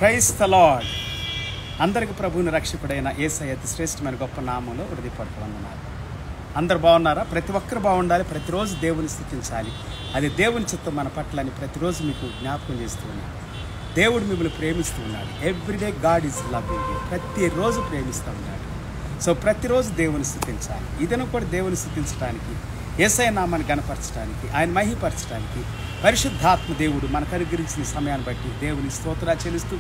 Praise the lord. అందరికి ప్రభువుని రక్షకుడైన యేసయ్య అతి శ్రేష్టమైన గొప్ప నామంలో హృదయపూర్వక వందనాలు. అందరు బాగున్నారా? ప్రతి ఒక్కరు బాగుండాలి. ప్రతిరోజు దేవుని స్తుతించాలి. అది దేవుని చిత్తం మన పట్ల అని ప్రతిరోజు మీకు జ్ఞాపకం చేస్తూ ఉన్నాడు. దేవుడు మిమ్మల్ని ప్రేమిస్తూ ఉన్నాడు. Everyday God is loving you. ప్రతిరోజు ప్రేమిస్తూ ఉన్నాడు. సో ప్రతిరోజు దేవుని స్తుతించాలి. ఇదను కూడా దేవుని స్తుతించడానికి, యేసయ్య నామాన్ని గణపరచడానికి, ఆయన మహిపరచడానికి పరిశుద్ధాత్మ దేవుడు మనకు అనుగ్రహించిన సమయాన్ని బట్టి దేవుని స్తోత్రాలు చెల్లిస్తూ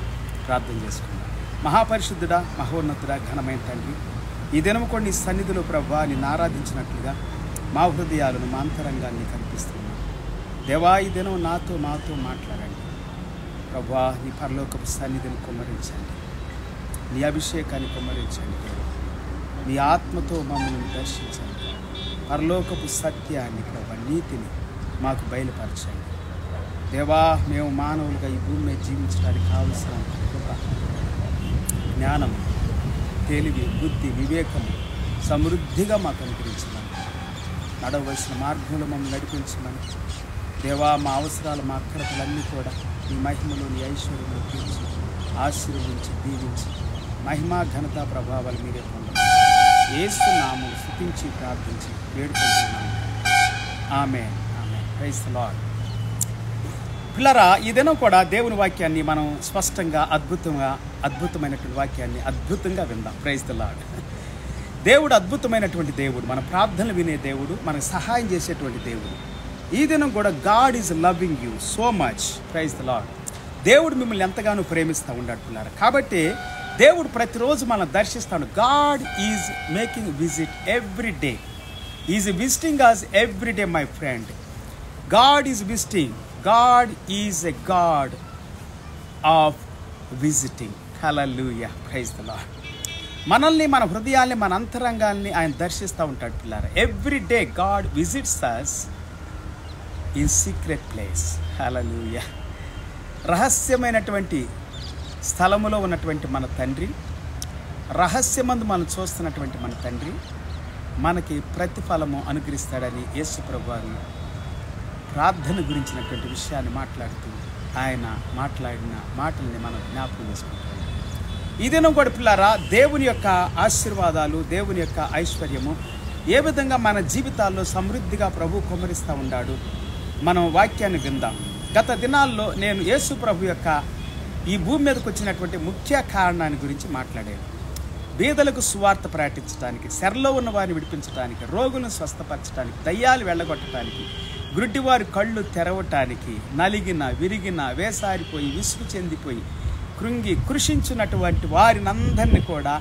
ప్రార్థన చేసుకున్నాం. మహాపరిశుద్ధుడా, మహోన్నతుడా, ఘనమైన తండ్రి, ఈ దినము కూడా నీ సన్నిధిలో ప్రభువా నిన్ను ఆరాధించినట్లుగా మా హృదయాలను, మా అంతరంగాన్ని కనిపిస్తున్నాం. దేవా, ఈ దినం మాతో మాట్లాడండి ప్రభువా. నీ పరలోకపు సన్నిధిని కుమ్మరించండి, నీ అభిషేకాన్ని కుమ్మరించండి దేవా. నీ ఆత్మతో మమ్మల్ని దర్శించండి. పరలోకపు సత్యాన్ని ప్రభా, నీతిని మాకు బయలుపరచండి దేవా. మేము మానవులుగా ఈ భూమి మీద జీవించడానికి కావలసిన కృప, జ్ఞానం, తెలివి, బుద్ధి, వివేకము సమృద్ధిగా మాకు అనుగ్రహించమని, నడవలసిన మార్గంలో మమ్మల్ని నడిపించమని దేవా. మా అవసరాలు, మా అక్కరతలన్నీ కూడా నీ మహిమలో, నీ ఐశ్వర్యంలో తీర్చి ఆశీర్వదించి దీవించి మహిమ, ఘనత, ప్రభావాలు మీరే పొందాలి. యేసు నామములో స్తుతించి ప్రార్థించి వేడుకుంటున్నాను. ఆమేన్. Praise the Lord. పిల్లరా, ఈ దినం కూడా దేవుని వాక్యాన్ని మనం స్పష్టంగా, అద్భుతమైనటువంటి వాక్యాన్ని అద్భుతంగా విందాం. Praise the Lord. దేవుడు అద్భుతమైనటువంటి దేవుడు, మన ప్రార్థనలు వినే దేవుడు, మనకు సహాయం చేసేటువంటి దేవుడు. ఈ దినం కూడా God is loving you so much. Praise the Lord. దేవుడు మిమ్మల్ని ఎంతగానో ప్రేమిస్తూ ఉన్నాడు పిల్లరా. కాబట్టి దేవుడు ప్రతిరోజు మనం దర్శిస్తాడు. God is making visit every day. Is visiting us every day my friend. God is visiting. God is a God of visiting. హల్లెలూయా. Praise the Lord. మనల్ని, మన హృదయాల్ని, మన అంతరంగాల్ని ఆయన దర్శిస్తూ ఉంటాడు పిల్లారా. Every day God visits us in secret place. హల్లెలూయా. రహస్యమైనటువంటి స్థలములో ఉన్నటువంటి మన తండ్రి, రహస్యమందు మనం చూస్తున్నటువంటి మన తండ్రి మనకి ప్రతిఫలము అనుగ్రహిస్తాడని యేసు ప్రభువారు ప్రార్థన గురించినటువంటి విషయాన్ని మాట్లాడుతూ ఆయన మాట్లాడిన మాటల్ని మనం జ్ఞాపకం చేసుకుంటాం. ఈ దినం కూడా పిల్లారా, దేవుని యొక్క ఆశీర్వాదాలు, దేవుని యొక్క ఐశ్వర్యము ఏ విధంగా మన జీవితాల్లో సమృద్ధిగా ప్రభు కుమ్మరిస్తూ ఉన్నాడు, మనం వాక్యాన్ని విందాం. గత దినాల్లో నేను యేసు ప్రభు యొక్క ఈ భూమి మీదకి వచ్చినటువంటి ముఖ్య కారణాన్ని గురించి మాట్లాడాను. బీదలకు సువార్త ప్రకటించడానికి, శరలో ఉన్న వారిని విడిపించడానికి, రోగులను స్వస్థపరచడానికి, దయ్యాలు వెళ్ళగొట్టడానికి, గుడ్డివారి కళ్ళు తెరవటానికి, నలిగిన, విరిగిన, వేసారిపోయి, విసుగు చెందిపోయి, కృంగి కృషించినటువంటి వారినందరినీ కూడా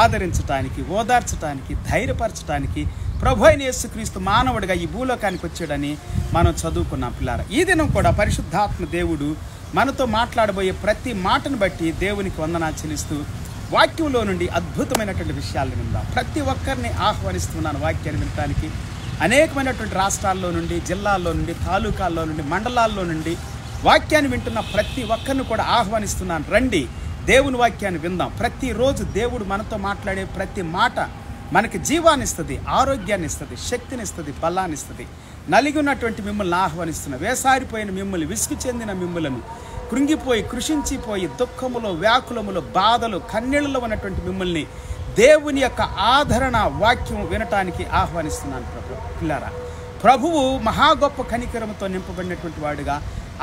ఆదరించడానికి, ఓదార్చడానికి, ధైర్యపరచడానికి ప్రభు అయిన యేసుక్రీస్తు మానవుడిగా ఈ భూలోకానికి వచ్చాడని మనం చదువుకున్నాం పిల్లారా. ఈ దినం కూడా పరిశుద్ధాత్మ దేవుడు మనతో మాట్లాడబోయే ప్రతి మాటను బట్టి దేవునికి వందనాలు చెల్లిస్తూ వాక్యంలో నుండి అద్భుతమైనటువంటి విషయాలను విందాం. ప్రతి ఒక్కరిని ఆహ్వానిస్తున్నాను వాక్యాన్ని వినడానికి. అనేకమైనటువంటి రాష్ట్రాల్లో నుండి, జిల్లాల్లో నుండి, తాలూకాల్లో నుండి, మండలాల్లో నుండి వాక్యాన్ని వింటున్న ప్రతి ఒక్కరిని కూడా ఆహ్వానిస్తున్నాను. రండి, దేవుని వాక్యాన్ని విందాం. ప్రతిరోజు దేవుడు మనతో మాట్లాడే ప్రతి మాట మనకి జీవాన్ని ఇస్తుంది, ఆరోగ్యాన్ని ఇస్తుంది, శక్తిని ఇస్తుంది, బలాన్ని ఇస్తుంది. నలిగి ఉన్నటువంటి మిమ్మల్ని ఆహ్వానిస్తున్న, వేసారిపోయిన మిమ్మల్ని, విసుగు చెందిన మిమ్మల్ని, కృంగిపోయి కృషించిపోయి దుఃఖములో, వ్యాకులములో, బాధలు, కన్నీళ్ళలో ఉన్నటువంటి మిమ్మల్ని దేవుని యొక్క ఆదరణ వాక్యం వినటానికి ఆహ్వానిస్తున్నాను ప్రభు పిల్లారా. ప్రభువు మహా గొప్ప కనికరముతో నింపబడినటువంటి వాడుగా,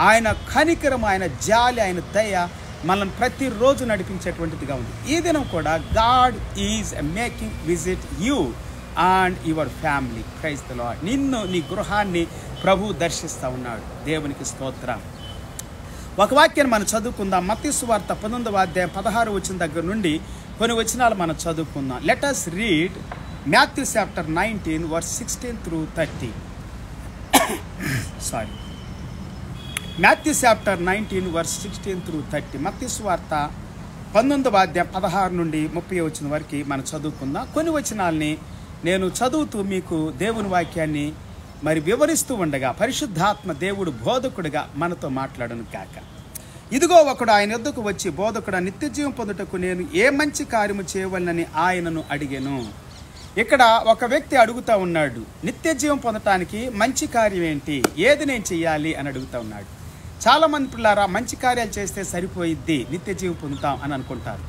ఆయన కనికరం, ఆయన జాలి, ఆయన దయ మనల్ని ప్రతిరోజు నడిపించేటువంటిదిగా ఉంది. ఈ దినం కూడా God is making visit you and your family. Praise the Lord. నిన్ను, నీ గృహాన్ని ప్రభు దర్శిస్తూ ఉన్నాడు. దేవునికి స్తోత్రం. ఒక వాక్యాన్ని మనం చదువుకుందాం. మత్తయి సువార్త 19వ అధ్యాయం 16 వచ్చిన దగ్గర నుండి కొన్ని వచనాలు మనం చదువుకుందాం. Let us read Matthew chapter 19 verse 16 through 30. Matthew chapter 19 verse 16 through 30. మత్తయి సువార్త 19వ అధ్యాయం 16 నుండి 30 వచ్చిన వరకు మనం చదువుకుందాం. కొన్ని వచనాల్ని నేను చదువుతూ మీకు దేవుని వాక్యాన్ని మరి వివరిస్తూ ఉండగా పరిశుద్ధాత్మ దేవుడు బోధకుడిగా మనతో మాట్లాడను కాక. ఇదిగో ఒకడు ఆయన యొద్దకు వచ్చి, బోధకుడా, నిత్యజీవం పొందుటకు నేను ఏ మంచి కార్యము చేయవలనని ఆయనను అడిగాను. ఇక్కడ ఒక వ్యక్తి అడుగుతూ ఉన్నాడు, నిత్యజీవం పొందటానికి మంచి కార్యం ఏంటి, ఏది నేను చెయ్యాలి అని అడుగుతూ ఉన్నాడు. చాలామంది పిల్లారా మంచి కార్యాలు చేస్తే సరిపోయిద్ది, నిత్య జీవం పొందుతాం అని అనుకుంటారు.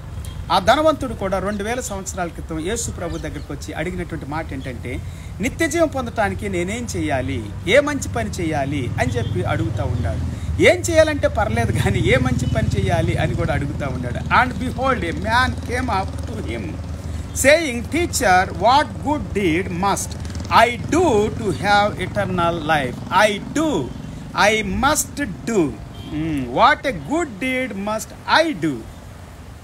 ఆ ధనవంతుడు కూడా 2000 సంవత్సరాల క్రితం యేసు ప్రభు దగ్గరికి వచ్చి అడిగినటువంటి మాట ఏంటంటే, నిత్య జీవం పొందటానికి నేనేం చేయాలి, ఏ మంచి పని చేయాలి అని చెప్పి అడుగుతూ ఉన్నాడు. ఏం చేయాలంటే పర్లేదు కానీ ఏ మంచి పని చేయాలి అని కూడా అడుగుతూ ఉన్నాడు. And behold a man came up to him saying, teacher, what good deed must I do to have eternal life? I must do. What a good deed must I do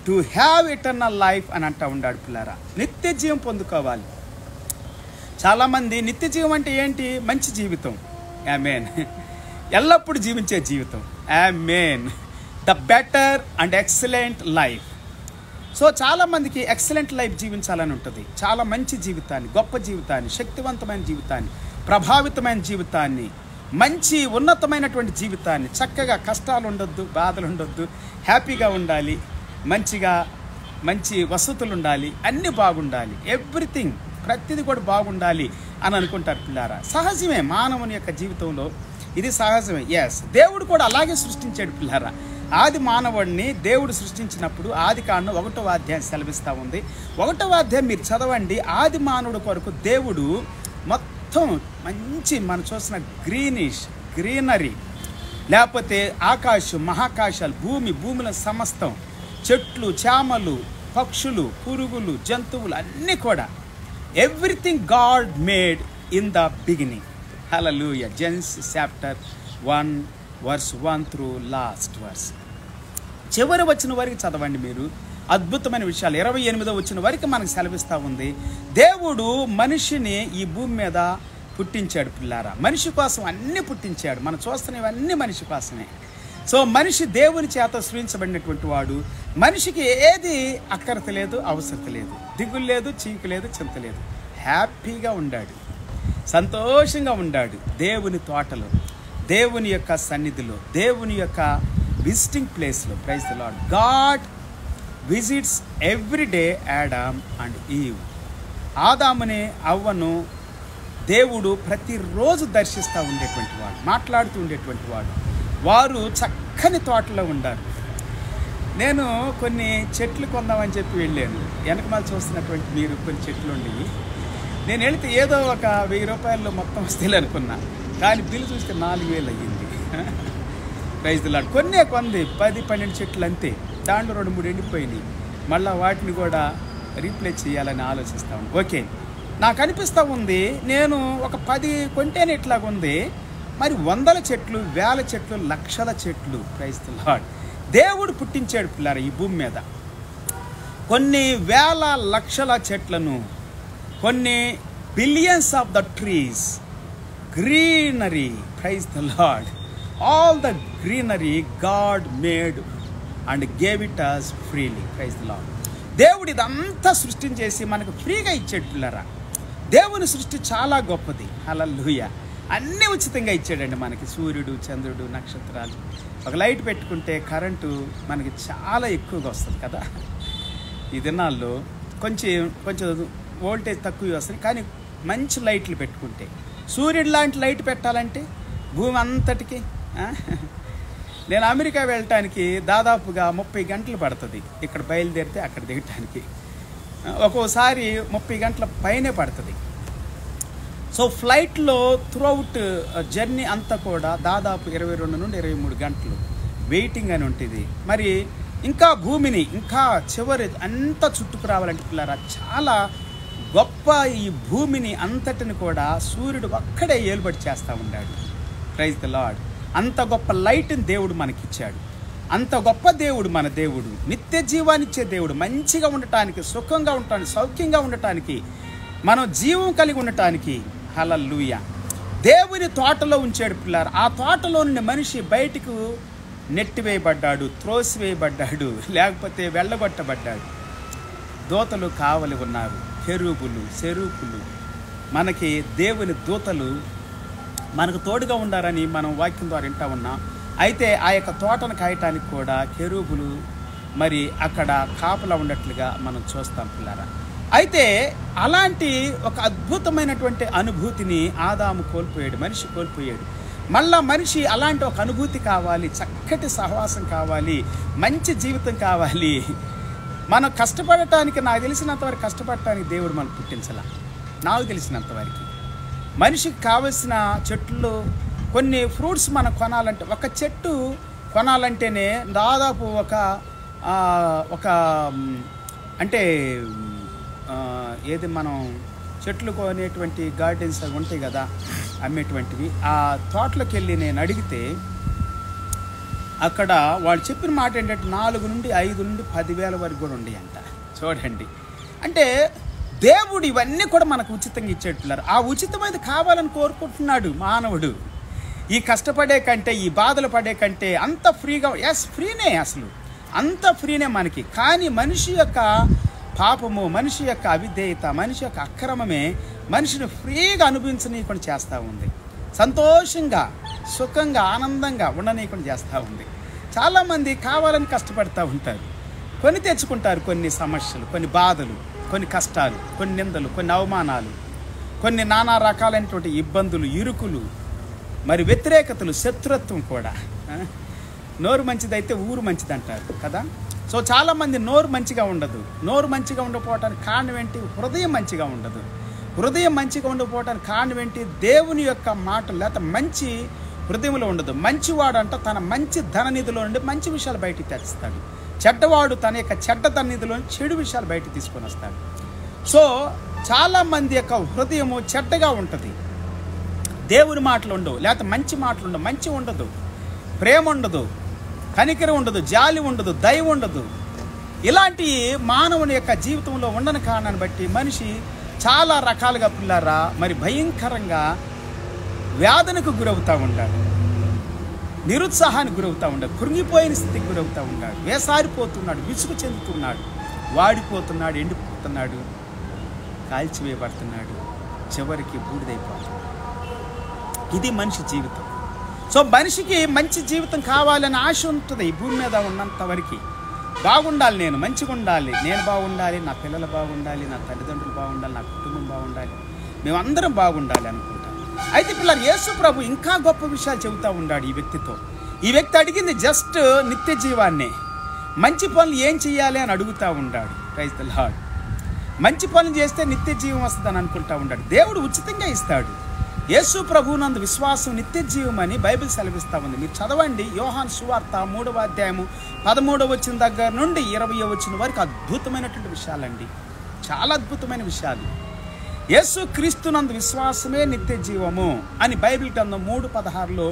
to have eternal life అని అంటూ ఉన్నాడు పిల్లారా. నిత్య జీవం పొందుకోవాలి. చాలామంది నిత్య జీవం అంటే ఏంటి? మంచి జీవితం. ఆమేన్. ఎల్లప్పుడూ జీవించే జీవితం. ఆమేన్. The better and excellent life. So చాలామందికి ఎక్సలెంట్ లైఫ్ జీవించాలని ఉంటుంది. చాలా మంచి జీవితాన్ని, గొప్ప జీవితాన్ని, శక్తివంతమైన జీవితాన్ని, ప్రభావితమైన జీవితాన్ని, మంచి ఉన్నతమైనటువంటి జీవితాన్ని, చక్కగా కష్టాలు ఉండొద్దు, బాధలు ఉండొద్దు, హ్యాపీగా ఉండాలి, మంచి వసతులు ఉండాలి, అన్నీ బాగుండాలి, ఎవ్రీథింగ్ ప్రతిదీ కూడా బాగుండాలి అని అనుకుంటారు పిల్లారా. సహజమే, మానవుని యొక్క జీవితంలో ఇది సహజమే. ఎస్, దేవుడు కూడా అలాగే సృష్టించాడు పిల్లారా. ఆది మానవుడిని దేవుడు సృష్టించినప్పుడు ఆదికాండం 1వ అధ్యాయం సెలవిస్తూ ఉంది. 1వ అధ్యాయం మీరు చదవండి. ఆది మానవుడి కొరకు దేవుడు మొత్తం మంచి మనం చూసిన గ్రీనరీ, లేకపోతే ఆకాశం, మహాకాశాలు, భూమిలో సమస్తం, చెట్లు, చేమలు, పక్షులు, పురుగులు, జంతువులు అన్నీ కూడా everything God made in the beginning. Hallelujah. Genesis chapter 1 verse 1 through last verse. చివరి వచ్చిన వరకు చదవండి మీరు. అద్భుతమైన విషయాలు 28వ వచ్చిన వరకు మనకు సెలవిస్తూ ఉంది. దేవుడు మనిషిని ఈ భూమి మీద పుట్టించాడు పిల్లారా. మనిషి కోసం అన్నీ పుట్టించాడు. మనం చూస్తున్నవన్నీ మనిషి కోసమే. సో మనిషి దేవుని చేత సృష్టించబడినటువంటి వాడు. మనిషికి ఏది అక్కరత లేదు, అవసరత లేదు, దిగులు లేదు, చీకు లేదు, చింత లేదు. హ్యాపీగా ఉండాడు, సంతోషంగా ఉండాడు. దేవుని తోటలో, దేవుని యొక్క సన్నిధిలో, దేవుని యొక్క విజిటింగ్ ప్లేస్లో. Praise the Lord. God visits every day Adam and Eve. ఆదాముని, అవ్వను దేవుడు ప్రతిరోజు దర్శిస్తూ ఉండేటువంటి వాడు, మాట్లాడుతూ ఉండేటువంటి వాడు. వారు చక్కని తోటలో ఉండారు. నేను కొన్ని చెట్లు కొందామని చెప్పి వెళ్ళాను. వెనకమాల చూస్తున్నటువంటి మీరు కొన్ని చెట్లు ఉండేవి. నేను వెళితే ఏదో ఒక 1000 రూపాయల్లో మొత్తం వస్తేలే అనుకున్నా. కానీ బిల్లు చూస్తే 4000 అయ్యింది. Praise the Lord. కొంది 10-12 చెట్లు అంతే. దాంట్లో 2-3 ఎండిపోయినాయి. మళ్ళీ వాటిని కూడా రీప్లేస్ చేయాలని ఆలోచిస్తాను. ఓకే, నాకు అనిపిస్తూ ఉంది, నేను ఒక 10 కొంటేనే ఇట్లాగుంది, మరి 100 చెట్లు, 1000 చెట్లు, లక్షల చెట్లు. Praise the Lord. దేవుడు పుట్టించాడు పిల్లారా ఈ భూమి మీద కొన్ని వేల లక్షల చెట్లను, కొన్ని billions of the trees, greenery. Praise the Lord. All the greenery God made and gave it us freely. Praise the Lord. దేవుడు ఇదంతా సృష్టించేసి మనకు ఫ్రీగా ఇచ్చాడు పిల్లరా. దేవుని సృష్టి చాలా గొప్పది. హల్లెలూయా. అన్నీ ఉచితంగా ఇచ్చాడండి మనకి. సూర్యుడు, చంద్రుడు, నక్షత్రాలు. ఒక లైట్ పెట్టుకుంటే కరెంటు మనకి చాలా ఎక్కువగా వస్తుంది కదా. ఈ దినాల్లో కొంచెం వోల్టేజ్ తక్కువ వస్తుంది, కానీ మంచి లైట్లు పెట్టుకుంటే, సూర్యుడు లాంటి లైట్ పెట్టాలంటే భూమి అంతటికి. నేను అమెరికా వెళ్ళటానికి దాదాపుగా 30 గంటలు పడుతుంది. ఇక్కడ బయలుదేరితే అక్కడ దిగటానికి ఒక్కోసారి 30 గంటల పైనే పడుతుంది. సో ఫ్లైట్లో త్రూఅవుట్ జర్నీ అంతా కూడా దాదాపు 22 నుండి 23 గంటలు వెయిటింగ్ అని ఉంటుంది. మరి ఇంకా భూమిని ఇంకా చివరి అంతా చుట్టుకు రావాలంటే పిల్లరా చాలా గొప్ప ఈ భూమిని అంతటిని కూడా సూర్యుడు ఒక్కడే ఏలుబడి చేస్తూ ఉన్నాడు. Praise the Lord. అంత గొప్ప లైట్ని దేవుడు మనకిచ్చాడు. అంత గొప్ప దేవుడు మన దేవుడు. నిత్య జీవాన్నిచ్చే దేవుడు. మంచిగా ఉండటానికి, సుఖంగా ఉండటానికి, సౌఖ్యంగా ఉండటానికి, మనం జీవం కలిగి ఉండటానికి. హల్లెలూయా. దేవుని తోటలో ఉంచాడు పిల్లారు. ఆ తోటలో నుండి మనిషి బయటకు నెట్టివేయబడ్డాడు, త్రోసివేయబడ్డాడు, లేకపోతే వెళ్ళగొట్టబడ్డాడు. దూతలు కావలి ఉన్నారు, కెరూబులు, సెరూపులు. మనకి దేవుని దూతలు మనకు తోడుగా ఉండారని మనం వాక్యం ద్వారా వింటా ఉన్నాం. అయితే ఆ యొక్క తోటను కాయటానికి కూడా కెరూబులు మరి అక్కడ కాపలా ఉన్నట్లుగా మనం చూస్తాం పిల్లారా. అయితే అలాంటి ఒక అద్భుతమైనటువంటి అనుభూతిని ఆదాము కోల్పోయాడు, మనిషి కోల్పోయాడు. మళ్ళా మనిషి అలాంటి ఒక అనుభూతి కావాలి, చక్కటి సహవాసం కావాలి, మంచి జీవితం కావాలి. మనం కష్టపడటానికి, నాకు తెలిసినంతవరకు కష్టపడటానికి దేవుడు మనం పుట్టించాల. నాకు తెలిసినంతవరకు మనిషికి కావలసిన చెట్లు, కొన్ని ఫ్రూట్స్ మనం కొనాలంటే, ఒక చెట్టు కొనాలంటేనే దాదాపు ఒక అంటే ఏది మనం చెట్లు కొనేటువంటి గార్డెన్స్ అవి ఉంటాయి కదా అమ్మేటువంటివి, ఆ తోటలోకి వెళ్ళి నేను అడిగితే అక్కడ వాళ్ళు చెప్పిన మాట ఏంటంటే 4 నుండి 5 నుండి 10,000 వరకు కూడా ఉండేవి అంట. చూడండి, అంటే దేవుడు ఇవన్నీ కూడా మనకు ఉచితంగా ఇచ్చేట్టున్నారు. ఆ ఉచితమైనది కావాలని కోరుకుంటున్నాడు మానవుడు. ఈ కష్టపడే కంటే, ఈ బాధలు పడే కంటే అంత ఫ్రీగా, ఫ్రీనే, అసలు అంత ఫ్రీనే మనకి. కానీ మనిషి యొక్క పాపము, మనిషి యొక్క అవిధేయత, మనిషి యొక్క అక్రమమే మనిషిని ఫ్రీగా అనుభవించనీయకుండా చేస్తూ ఉంది. సంతోషంగా, సుఖంగా, ఆనందంగా ఉండనీయకుండా చేస్తూ ఉంది. చాలామంది కావాలని కష్టపడుతూ ఉంటారు, కొని తెచ్చుకుంటారు కొన్ని సమస్యలు, కొన్ని బాధలు, కొన్ని కష్టాలు, కొన్ని నిందలు, కొన్ని అవమానాలు, కొన్ని నానా రకాలైనటువంటి ఇబ్బందులు, ఇరుకులు, మరి వ్యతిరేకతలు, శత్రుత్వం కూడా. నోరు మంచిదైతే ఊరు మంచిది అంటారు కదా. సో చాలామంది నోరు మంచిగా ఉండదు. నోరు మంచిగా ఉండకపోవటానికి కారణం ఏంటి? హృదయం మంచిగా ఉండదు. హృదయం మంచిగా ఉండకపోవటానికి కారణం ఏంటి? దేవుని యొక్క మాటలు లేకపోతే మంచి హృదయంలో ఉండదు. మంచివాడు తన మంచి ధననిధిలో నుండి మంచి విషయాలు బయటికి తెస్తాడు. చెడ్డవాడు తన యొక్క చెడ్డ ధననిధిలో చెడు విషయాలు బయటికి తీసుకొని వస్తాడు. సో చాలామంది యొక్క హృదయము చెడ్డగా ఉంటుంది. దేవుని మాటలు ఉండవు, లేకపోతే మంచి మాటలు ఉండవు, మంచి ఉండదు, ప్రేమ ఉండదు, కనికరం ఉండదు, జాలి ఉండదు, దయ ఉండదు. ఇలాంటి మానవుని యొక్క జీవితంలో ఉండని కారణాన్ని బట్టి మనిషి చాలా రకాలుగా పిల్లారా మరి భయంకరంగా వ్యాధులకు గురవుతూ ఉంటాడు, నిరుత్సాహానికి గురవుతూ ఉంటాడు, కృంగిపోయిన స్థితికి గురవుతూ ఉంటాడు, వేసారిపోతున్నాడు, విసుగు చెందుతున్నాడు, వాడిపోతున్నాడు, ఎండిపోతున్నాడు, కాల్చివేయబడుతున్నాడు, చివరికి బూడిదైపోతున్నాడు. ఇది మనిషి జీవితం. సో మనిషికి మంచి జీవితం కావాలని ఆశ ఉంటుంది. ఈ భూమి మీద ఉన్నంత వరకు బాగుండాలి, నేను మంచిగా ఉండాలి, నేను బాగుండాలి, నా పిల్లలు బాగుండాలి, నా తల్లిదండ్రులు బాగుండాలి, నా కుటుంబం బాగుండాలి, మేమందరం బాగుండాలి అనుకుంటాం. అయితే పిల్లలు యేసు ప్రభు ఇంకా గొప్ప విషయాలు చెబుతూ ఉన్నాడు ఈ వ్యక్తితో. ఈ వ్యక్తి అడిగింది జస్ట్ నిత్య జీవాన్నే. మంచి పనులు ఏం చేయాలి అని అడుగుతూ ఉన్నాడు. Praise the Lord. మంచి పనులు చేస్తే నిత్య జీవం వస్తుందని అనుకుంటూ ఉన్నాడు. దేవుడు ఉచితంగా ఇస్తాడు. యేసు ప్రభువునందు విశ్వాసం నిత్య జీవం అని బైబిల్ సెలవిస్తూ ఉంది. మీరు చదవండి, యోహాను సువార్త 3వ అధ్యాయము 13వ వచనం దగ్గర నుండి 20వ వచనం వరకు అద్భుతమైనటువంటి విషయాలండి, చాలా అద్భుతమైన విషయాలు. యేసు క్రీస్తునందు విశ్వాసమే నిత్య జీవము అని బైబిల్ గ్రంథం 3:16లో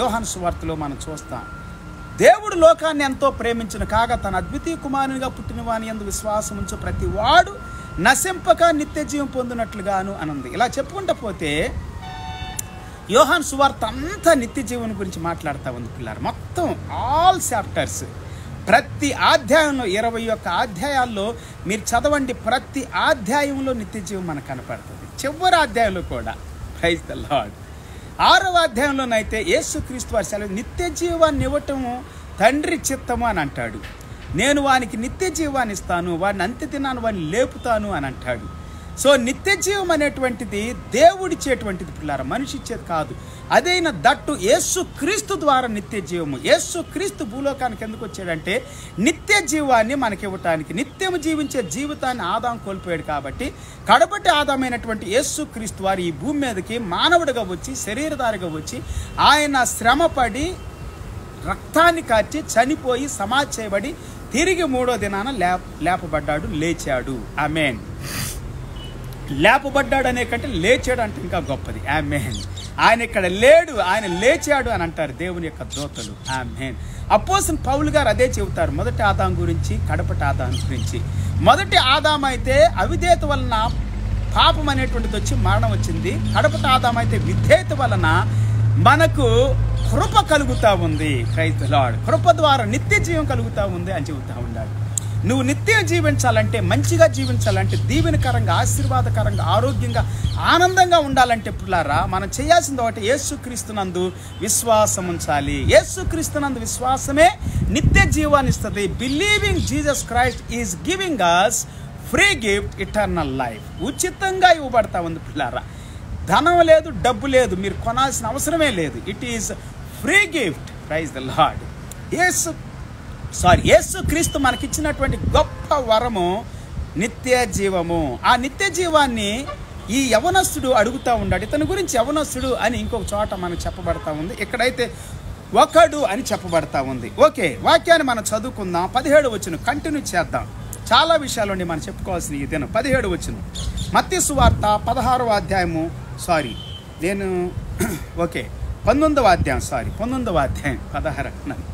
యోహాను సువార్తలో మనం చూస్తాం. దేవుడు లోకాన్ని ఎంతో ప్రేమించిన కాగా తన అద్వితీయ కుమారునిగా పుట్టిన వాని యందు విశ్వాసం ఉంచు ప్రతి వాడు నశింపక నిత్య జీవం పొందినట్లుగాను అనుంది. ఇలా చెప్పుకుంటూ పోతే యోహాను సువార్త అంతా నిత్య జీవనం గురించి మాట్లాడుతూ ఉంది పిల్లలు. మొత్తం ఆల్ చాప్టర్స్, ప్రతి అధ్యాయంలో 21 అధ్యాయాల్లో మీరు చదవండి, ప్రతి అధ్యాయంలో నిత్య జీవం మనకు కనపడుతుంది. చివరి అధ్యాయంలో కూడా. Praise the Lord. 6వ అధ్యాయంలోనైతే యేసుక్రీస్తు వారి సెలవు నిత్య జీవాన్ని ఇవ్వటము తండ్రి చిత్తము అని అంటాడు. నేను వానికి నిత్య జీవాన్ని ఇస్తాను, వాడిని అంత్య దినాన్ని వాడిని లేపుతాను అని అంటాడు. సో నిత్య జీవం అనేటువంటిది దేవుడిచ్చేటువంటిది పిల్లారా, మనిషి ఇచ్చేది కాదు. అదైన దట్టు యేసు క్రీస్తు ద్వారా నిత్య జీవము. యేసు క్రీస్తు భూలోకానికి ఎందుకు వచ్చాడంటే నిత్య జీవాన్ని మనకి ఇవ్వటానికి. నిత్యము జీవించే జీవితాన్ని ఆదాం కోల్పోయాడు కాబట్టి కడపటి ఆదామైనటువంటి యేసు క్రీస్తు వారు ఈ భూమి మీదకి మానవుడిగా వచ్చి, శరీరధారిగా వచ్చి, ఆయన శ్రమపడి రక్తాన్ని కార్చి చనిపోయి సమాధి చేయబడి తిరిగి 3వ దినాన లేపబడ్డాడు, లేచాడు. ఆమేన్. లేపబడ్డాడు అనే కంటే లేచాడు అంటే ఇంకా గొప్పది. ఆమేన్. ఆయన ఇక్కడ లేడు, ఆయన లేచాడు అని అంటారు దేవుని యొక్క దూతలు. ఆమేన్. అపోస్తలుడు పౌలు గారు అదే చెబుతారు మొదటి ఆదాం గురించి, కడపటి ఆదాం గురించి. మొదటి ఆదాం అయితే అవిధేయత వలన పాపం అనేటువంటిది వచ్చి మరణం వచ్చింది. కడపటి ఆదాం అయితే విధేయత వలన మనకు కృప కలుగుతూ ఉంది. Praise the lord. కృప ద్వారా నిత్య జీవం కలుగుతూ ఉంది అని చెబుతూ ఉన్నాడు. నువ్వు నిత్యం జీవించాలంటే, మంచిగా జీవించాలంటే, దీవెనకరంగా, ఆశీర్వాదకరంగా, ఆరోగ్యంగా, ఆనందంగా ఉండాలంటే పిల్లారా మనం చేయాల్సింది ఒకటి, యేసుక్రీస్తునందు విశ్వాసం ఉంచాలి. యేసుక్రీస్తునందు విశ్వాసమే నిత్య జీవాన్ని ఇస్తుంది. Believing Jesus Christ is giving us free gift eternal life. ఉచితంగా ఇవ్వబడతా ఉంది పిల్లారా. ధనం లేదు, డబ్బు లేదు, మీరు కొనాల్సిన అవసరమే లేదు. It is free gift. Praise the Lord. Yesu Kristu మనకిచ్చినటువంటి గొప్ప వరము నిత్య జీవము. ఆ నిత్య జీవాన్ని ఈ యవనస్తుడు అడుగుతూ ఉన్నాడు. ఇతని గురించి యవనస్తుడు అని ఇంకొక చోట మనకు చెప్పబడతా ఉంది, ఇక్కడైతే ఒకడు అని చెప్పబడతా ఉంది. ఓకే, వాక్యాన్ని మనం చదువుకుందాం. 17 వచనం కంటిన్యూ చేద్దాం. చాలా విషయాలు మనం చెప్పుకోవాల్సిన ఈ దినం. 17 వచనం మత్తయి సువార్త 16వ అధ్యాయము 19వ అధ్యాయం 19వ అధ్యాయం 16 అన్నాను.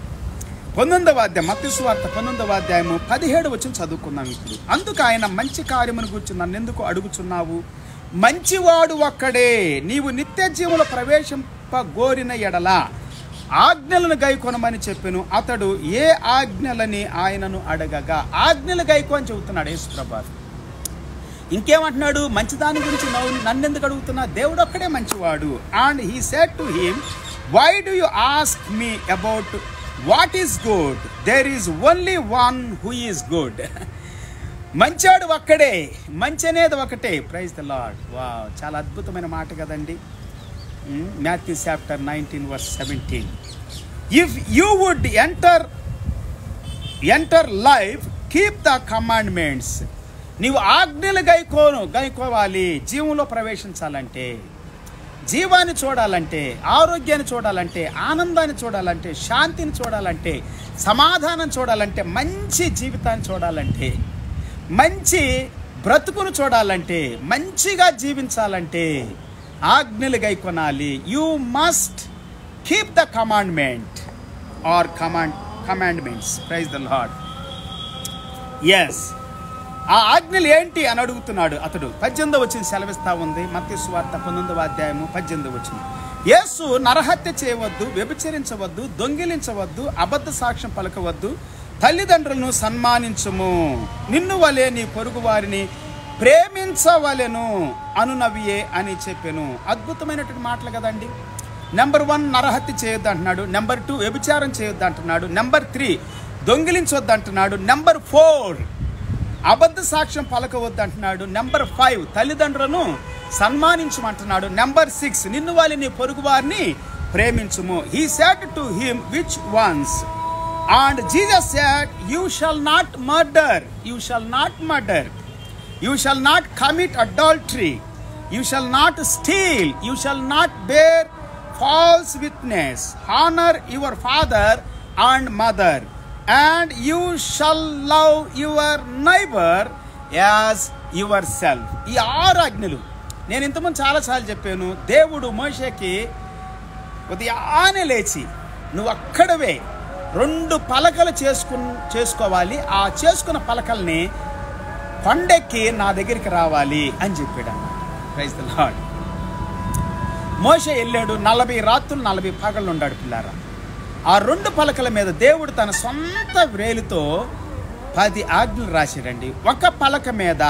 19వ అధ్యాయం మత్తయి సువార్త 19వ అధ్యాయము 17 వచనం చదువుకుందాం ఇప్పుడు. అందుకు ఆయన, మంచి కార్యమును గురించి నన్నెందుకు అడుగుచున్నావు? మంచివాడు ఒక్కడే. నీవు నిత్య జీవంలో ప్రవేశింపగోరిన ఎడల ఆజ్ఞలను గైకొనమని చెప్పెను. అతడు ఏ ఆజ్ఞలని ఆయనను అడగగా, ఆజ్ఞలు గైకో అని చెబుతున్నాడు యేసు ప్రభువు. ఇంకేమంటున్నాడు? మంచిదాని గురించి నన్నెందుకు అడుగుతున్నా? దేవుడు ఒక్కడే మంచివాడు. And he said to him, why do you ask me about what is good? There is only one who is good. మంచివాడు ఒక్కడే, మంచి అనేది ఒకటే. Praise the lord. వావ్, చాలా అద్భుతమైన మాట కదండి. Matthew chapter 19 verse 17. If you would enter life, keep the commandments. నీవు ఆజ్ఞలు గైకోవాలి. జీవంలో ప్రవేశించాలంటే, జీవాన్ని చూడాలంటే, ఆరోగ్యాన్ని చూడాలంటే, ఆనందాన్ని చూడాలంటే, శాంతిని చూడాలంటే, సమాధానం చూడాలంటే, మంచి జీవితాన్ని చూడాలంటే, మంచి బ్రతుకును చూడాలంటే, మంచిగా జీవించాలంటే ఆజ్ఞలు గైకొనాలి. You must keep the commandment or commandments. Praise the Lord. Yes, ఆ ఆజ్ఞలు ఏంటి అని అడుగుతున్నాడు అతడు. 18వ వచనం సెలవిస్తా ఉంది. మత్తయి సువార్త 19వ అధ్యాయము 18వ వచనం. యేసు, నరహత్య చేయవద్దు, వ్యభిచరించవద్దు, దొంగిలించవద్దు, అబద్ధ సాక్ష్యం పలకవద్దు, తల్లిదండ్రులను సన్మానించుము, నిన్ను వలె నీ పొరుగు వారిని ప్రేమించవలెను అనునవియే అని చెప్పాను. అద్భుతమైనటువంటి మాటలు కదండి. నెంబర్ 1 నరహత్య చేయొద్దు అంటున్నాడు. నెంబర్ 2 వ్యభిచారం చేయొద్దు అంటున్నాడు. నెంబర్ 3 దొంగిలించొద్దు అంటున్నాడు. నెంబర్ 4 అబద్ధ సాక్ష్యం పలకవద్దు అంటున్నాడు. నెంబర్ 5 తల్లిదండ్రులను సన్మానించమంటున్నాడు. నెంబర్ 6 నిన్ను వాళ్ళని నీ పొరుగు వారిని ప్రేమించుము. He said to him, which ones? And Jesus said, you shall not murder. You shall not murder. You shall not commit adultery. You shall not steal. You shall not bear false witness. Honor your father and mother. And you shall love your neighbor as yourself. ఈ 6 ఆజ్ఞలు నేను ఇంతకుముందు చాలాసార్లు చెప్పాను. దేవుడు మోషేకి ఉదయాన్నే లేచి, నువ్వు అక్కడవే 2 పలకలు చేసుకోవాలి. ఆ చేసుకున్న పలకల్ని కొండెక్కి నా దగ్గరికి రావాలి అని చెప్పాడు. Praise the lord. మోషే వెళ్ళాడు. 40 రాత్రులు 40 పగళ్ళు ఉన్నాడు పిల్లారా. ఆ 2 పలకల మీద దేవుడు తన సొంత వ్రేలుతో 10 ఆజ్ఞలు రాశాడండి. ఒక పలక మీద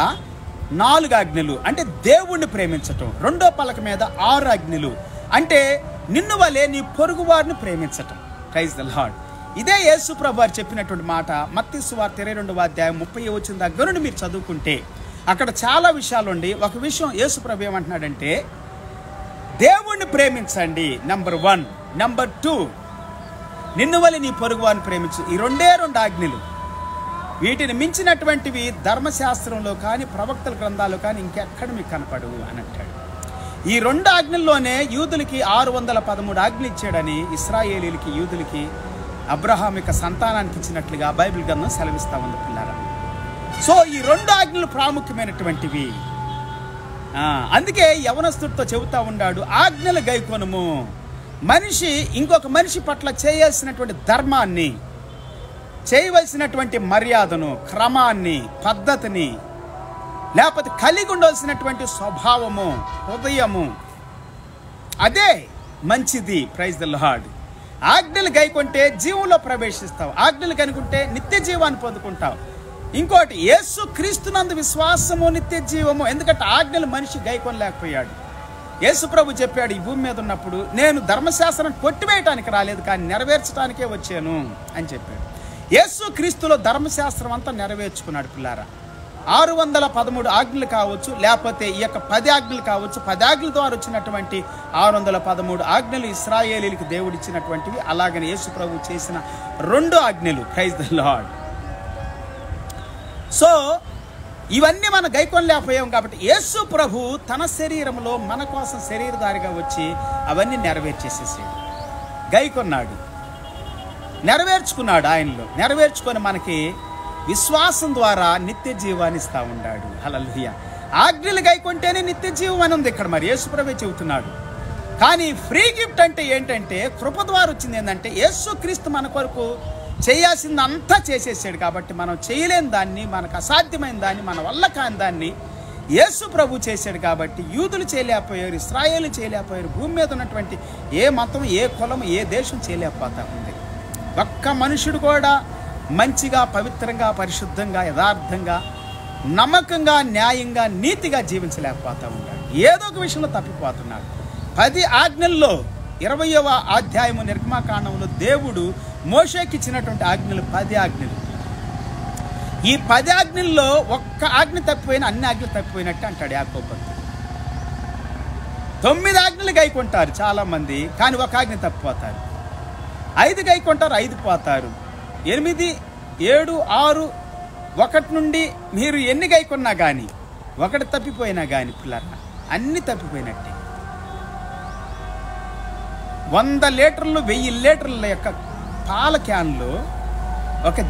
4 ఆజ్ఞలు అంటే దేవుణ్ణి ప్రేమించటం. 2వ పలక మీద 6 ఆజ్ఞలు అంటే నిన్ను వలె నీ పొరుగు వారిని ప్రేమించటం. Praise the Lord. ఇదే యేసు ప్రభు వారు చెప్పినటువంటి మాట. మత్తయి సువార్త 22వ అధ్యాయం 30 వచనం దగ్గర నుండి మీరు చదువుకుంటే అక్కడ చాలా విషయాలు ఉండి, ఒక విషయం యేసు ప్రభు ఏమంటున్నాడంటే, దేవుణ్ణి ప్రేమించండి నెంబర్ 1. నెంబర్ 2 నిన్ను వలె నీ పొరుగు వారిని ప్రేమించు. ఈ 2 ఆజ్ఞలు. వీటిని మించినటువంటివి ధర్మశాస్త్రంలో కానీ ప్రవక్తల గ్రంథాల్లో కానీ ఇంకెక్కడ మీకు కనపడవు అని అంటాడు. ఈ 2 ఆజ్ఞల్లోనే యూదులకి 613 ఆజ్ఞలు ఇచ్చాడని, ఇశ్రాయేలీలకి యూదులకి అబ్రహాం యొక్క సంతానానికి ఇచ్చినట్లుగా బైబిల్ గ్రంథం సెలవిస్తా ఉంది పిల్లారా. సో ఈ 2 ఆజ్ఞలు ప్రాముఖ్యమైనటువంటివి. అందుకే యవనస్తుడితో చెబుతా ఉన్నాడు, ఆజ్ఞలు గైకొనుము. మనిషి ఇంకొక మనిషి పట్ల చేయాల్సినటువంటి ధర్మాన్ని, చేయవలసినటువంటి మర్యాదను, క్రమాన్ని, పద్ధతిని, లేకపోతే కలిగి ఉండవలసినటువంటి స్వభావము, హృదయము, అదే మంచిది. Praise the Lord. ఆజ్ఞలు గైకొంటే జీవంలో ప్రవేశిస్తావు. ఆజ్ఞలు కనుకుంటే నిత్య జీవాన్ని పొందుకుంటావు. ఇంకోటి, యేసు క్రీస్తునందు విశ్వాసము నిత్య జీవము. ఎందుకంటే ఆజ్ఞలు మనిషి గైకొనలేకపోయాడు. యేసు ప్రభు చెప్పాడు, ఈ భూమి మీద ఉన్నప్పుడు నేను ధర్మశాస్త్రాన్ని కొట్టివేయటానికి రాలేదు, కానీ నెరవేర్చడానికే వచ్చాను అని చెప్పాడు. యేసు క్రీస్తులో ధర్మశాస్త్రం అంతా నెరవేర్చుకున్నాడు పిల్లారా. 613 ఆజ్ఞలు కావచ్చు, లేకపోతే ఈ యొక్క 10 ఆజ్ఞలు కావచ్చు. 10 ఆజ్ఞల ద్వారా వచ్చినటువంటి 613 ఆజ్ఞలు ఇశ్రాయేలీలకు దేవుడు ఇచ్చినటువంటివి. అలాగని యేసు ప్రభు చేసిన 2 ఆజ్ఞలు. Praise the lord. సో ఇవన్నీ మనం గైకొనలేకపోయాం కాబట్టి యేసు ప్రభు తన శరీరంలో మన కోసం శరీరధారిగా వచ్చి అవన్నీ నెరవేర్చేసేసాడు. గైకొన్నాడు, నెరవేర్చుకున్నాడు. ఆయనలో నెరవేర్చుకొని మనకి విశ్వాసం ద్వారా నిత్య జీవాన్ని ఇస్తా ఉన్నాడు. హల్లెలూయా. ఆజ్ఞలు గైకొంటేనే నిత్య జీవం అని ఉంది ఇక్కడ. మరి యేసు ప్రభు చెబుతున్నాడు. కానీ ఫ్రీ గిఫ్ట్ అంటే ఏంటంటే కృప ద్వారా వచ్చింది. ఏంటంటే యేసు క్రీస్తు మన కొరకు చేయాల్సింది అంతా చేసేసాడు. కాబట్టి మనం చేయలేని దాన్ని, మనకు అసాధ్యమైన దాన్ని, మన వల్ల కాని దాన్ని యేసు ప్రభు చేశాడు. కాబట్టి యూదులు చేయలేకపోయారు, ఇశ్రాయేలు చేయలేకపోయారు, భూమి మీద ఉన్నటువంటి ఏ మతం, ఏ కులం, ఏ దేశం చేయలేకపోతా ఉంది. ఒక్క మనుషుడు కూడా మంచిగా, పవిత్రంగా, పరిశుద్ధంగా, యథార్థంగా, నమ్మకంగా, న్యాయంగా, నీతిగా జీవించలేకపోతా ఉన్నాడు. ఏదో ఒక విషయంలో తప్పిపోతున్నాడు. 10 ఆజ్ఞల్లో 20వ అధ్యాయము నిర్గమకాండంలో దేవుడు మోషేకి ఇచ్చినటువంటి ఆజ్ఞలు 10 ఆజ్ఞలు. ఈ 10 ఆజ్ఞల్లో ఒక్క ఆజ్ఞ తప్పిపోయినా అన్ని ఆజ్ఞలు తప్పిపోయినట్టు అంటాడు యాకోబు భక్తుడు. 9 ఆజ్ఞలు గైకొంటారు చాలా మంది, కానీ ఒక ఆజ్ఞ తప్పిపోతారు. 5 గైకొంటారు, 5 పోతారు. 8, 7, 6, 1 నుండి మీరు ఎన్ని గైకొన్నా కానీ, 1 తప్పిపోయినా కానీ పిల్లరా అన్ని తప్పిపోయినట్టే. 100 లీటర్లు 1000 లీటర్ల యొక్క పాల క్యాన్లో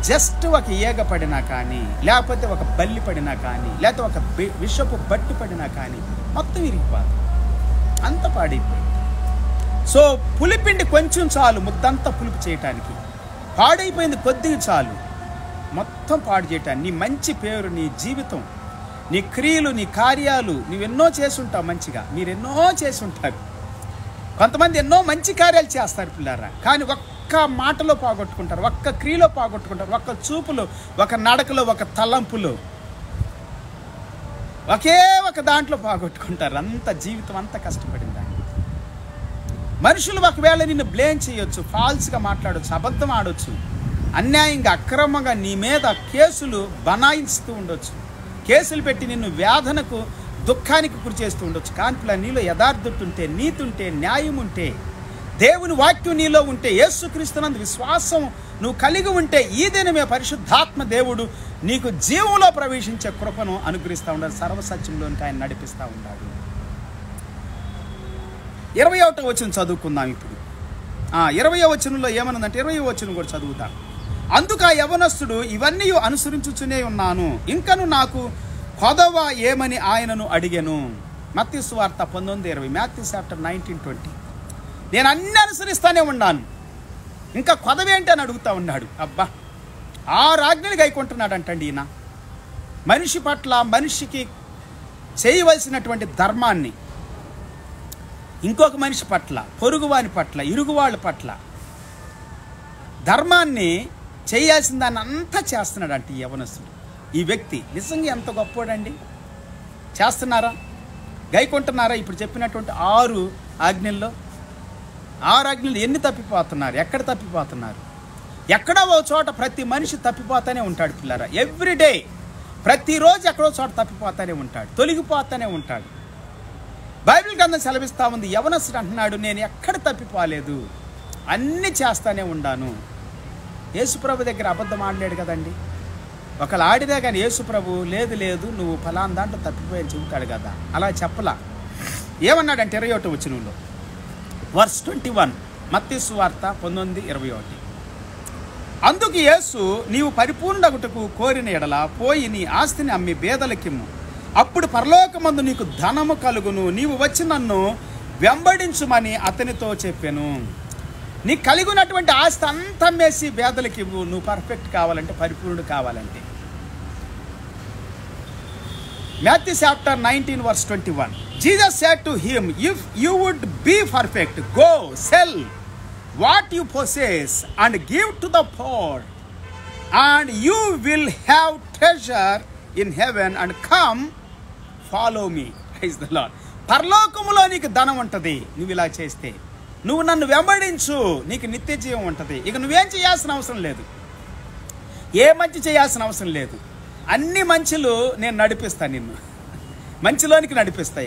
జస్ట్ ఒక ఈగ పడినా కానీ, లేకపోతే ఒక బల్లి పడినా కానీ, లేకపోతే ఒక విషపు బట్టి పడినా కానీ మొత్తం విరిగిపోతుంది. అంత పాడైపోయింది. సో పులిపిండి కొంచెం చాలు ముద్దంతా పులుపు చేయటానికి. పాడైపోయింది కొద్దిగా చాలు మొత్తం పాడు చేయటానికి. నీ మంచి పేరు, నీ జీవితం, నీ క్రియలు, నీ కార్యాలు నువ్వెన్నో చేసుంటావు. మంచిగా మీరెన్నో చేసుంటారు. కొంతమంది ఎన్నో మంచి కార్యాలు చేస్తారు పిల్లారా, కానీ ఒక్క మాటలో పోగొట్టుకుంటారు, ఒక్క క్రియలో పోగొట్టుకుంటారు, ఒక్క చూపులో, ఒక నడకలో, ఒక తలంపులో, ఒకే ఒక దాంట్లో పోగొట్టుకుంటారు. అంత జీవితం అంతా కష్టపడింది. మనుషులు ఒకవేళ నిన్ను బ్లేమ్ చేయొచ్చు, ఫాల్స్గా మాట్లాడవచ్చు, అబద్ధం ఆడొచ్చు, అన్యాయంగా, అక్రమంగా నీ మీద కేసులు బనాయిస్తూ ఉండొచ్చు, కేసులు పెట్టి నిన్ను వేదనకు, దుఃఖానికి గురి చేస్తూ ఉండొచ్చు. కానీ నీలో యథార్థత ఉంటే, నీతి ఉంటే, న్యాయం ఉంటే, దేవుని వాక్యం నీలో ఉంటే, యేసుక్రీస్తునందు విశ్వాసం నువ్వు కలిగి ఉంటే, ఈ దినమే పరిశుద్ధాత్మ దేవుడు నీకు జీవంలో ప్రవేశించే కృపను అనుగ్రహిస్తూ ఉన్నాడు. సర్వసత్యంలోనికి ఆయన నడిపిస్తూ ఉన్నాడు. 21వ వచనం చదువుకుందాం ఇప్పుడు. 20వ వచనంలో ఏమన్నదంటే, 20వ వచనం కూడా చదువుతాం. అందుకు ఆ యవనస్తుడు ఇవన్నీ అనుసరించుచునే ఉన్నాను, ఇంకను నాకు కొదవ ఏమని ఆయనను అడిగాను. మత్తయి సువార్త 19:20, మాథ్యూ చాప్టర్ 19:20. నేను అన్ని అనుసరిస్తానే ఉన్నాను, ఇంకా కొదవేంటి అని అడుగుతా ఉన్నాడు. అబ్బా, 6 ఆజ్ఞలు గైకొంటున్నాడు అంటండి ఈయన. మనిషి పట్ల, మనిషికి చేయవలసినటువంటి ధర్మాన్ని, ఇంకొక మనిషి పట్ల, పొరుగువాని పట్ల, ఇరుగువాళ్ళ పట్ల ధర్మాన్ని చేయాల్సిన దాన్ని అంతా చేస్తున్నాడు అంటే ఈ యవనస్తుడు. ఈ వ్యక్తి నిజంగా ఎంత గొప్పోడండి. చేస్తున్నారా? గైకొంటున్నారా? ఇప్పుడు చెప్పినటువంటి 6 ఆజ్ఞల్లో 6 ఆజ్ఞలు ఎన్ని తప్పిపోతున్నారు? ఎక్కడ తప్పిపోతున్నారు? ఎక్కడో ఓ చోట ప్రతి మనిషి తప్పిపోతానే ఉంటాడు పిల్లరా. ఎవ్రీడే, ప్రతిరోజు ఎక్కడో చోట తప్పిపోతానే ఉంటాడు, తొలగిపోతానే ఉంటాడు. బైబిల్ గ్రంథం సెలవిస్తూ ఉంది, యవనస్తుడు అంటున్నాడు నేను ఎక్కడ తప్పిపోలేదు, అన్నీ చేస్తానే ఉన్నాను. యేసుప్రభు దగ్గర అబద్ధం ఆడలేడు కదండి. ఒకళ్ళు ఆడితే కానీ యేసుప్రభు లేదు లేదు నువ్వు ఫలానా దాంట్లో తప్పిపోయని చెబుతాడు కదా, అలా చెప్పలా. ఏమన్నాడంటే 21వ వచనంలో వర్స్ 21, మత్తయి సువార్త 19:21. అందుకు యేసు నీవు పరిపూర్ణగుటకు కోరిన ఎడల పోయి నీ ఆస్తిని అమ్మి బేదలకిమ్ము, అప్పుడు పరలోకమందు నీకు ధనము కలుగును, నీవు వచ్చి నన్ను వెంబడించుమని అతనితో చెప్పాను. నీ కలిగినటువంటి ఆస్తి అంతా అమ్మేసి బేదలకి ఇవ్వు, నువ్వు పర్ఫెక్ట్ కావాలంటే, పరిపూర్ణుడు కావాలంటే. Matthew chapter 19:21. Jesus said to him, if you would be perfect, go sell what you possess and give to the poor, and you will have treasure in heaven, and come follow me. Praise the Lord. పరలోకములో నీకు ధనం ఉంటుంది నువ్వు ఇలా చేస్తే. నువ్వు నన్ను వెంబడించు, నీకు నిత్య జీవం ఉంటుంది. ఇక నువ్వేం చేయాల్సిన అవసరం లేదు, ఏ మంచి చేయాల్సిన అవసరం లేదు. అన్ని మంచులు నేను నడిపిస్తాను, నిన్ను మంచిలోనికి నడిపిస్తా.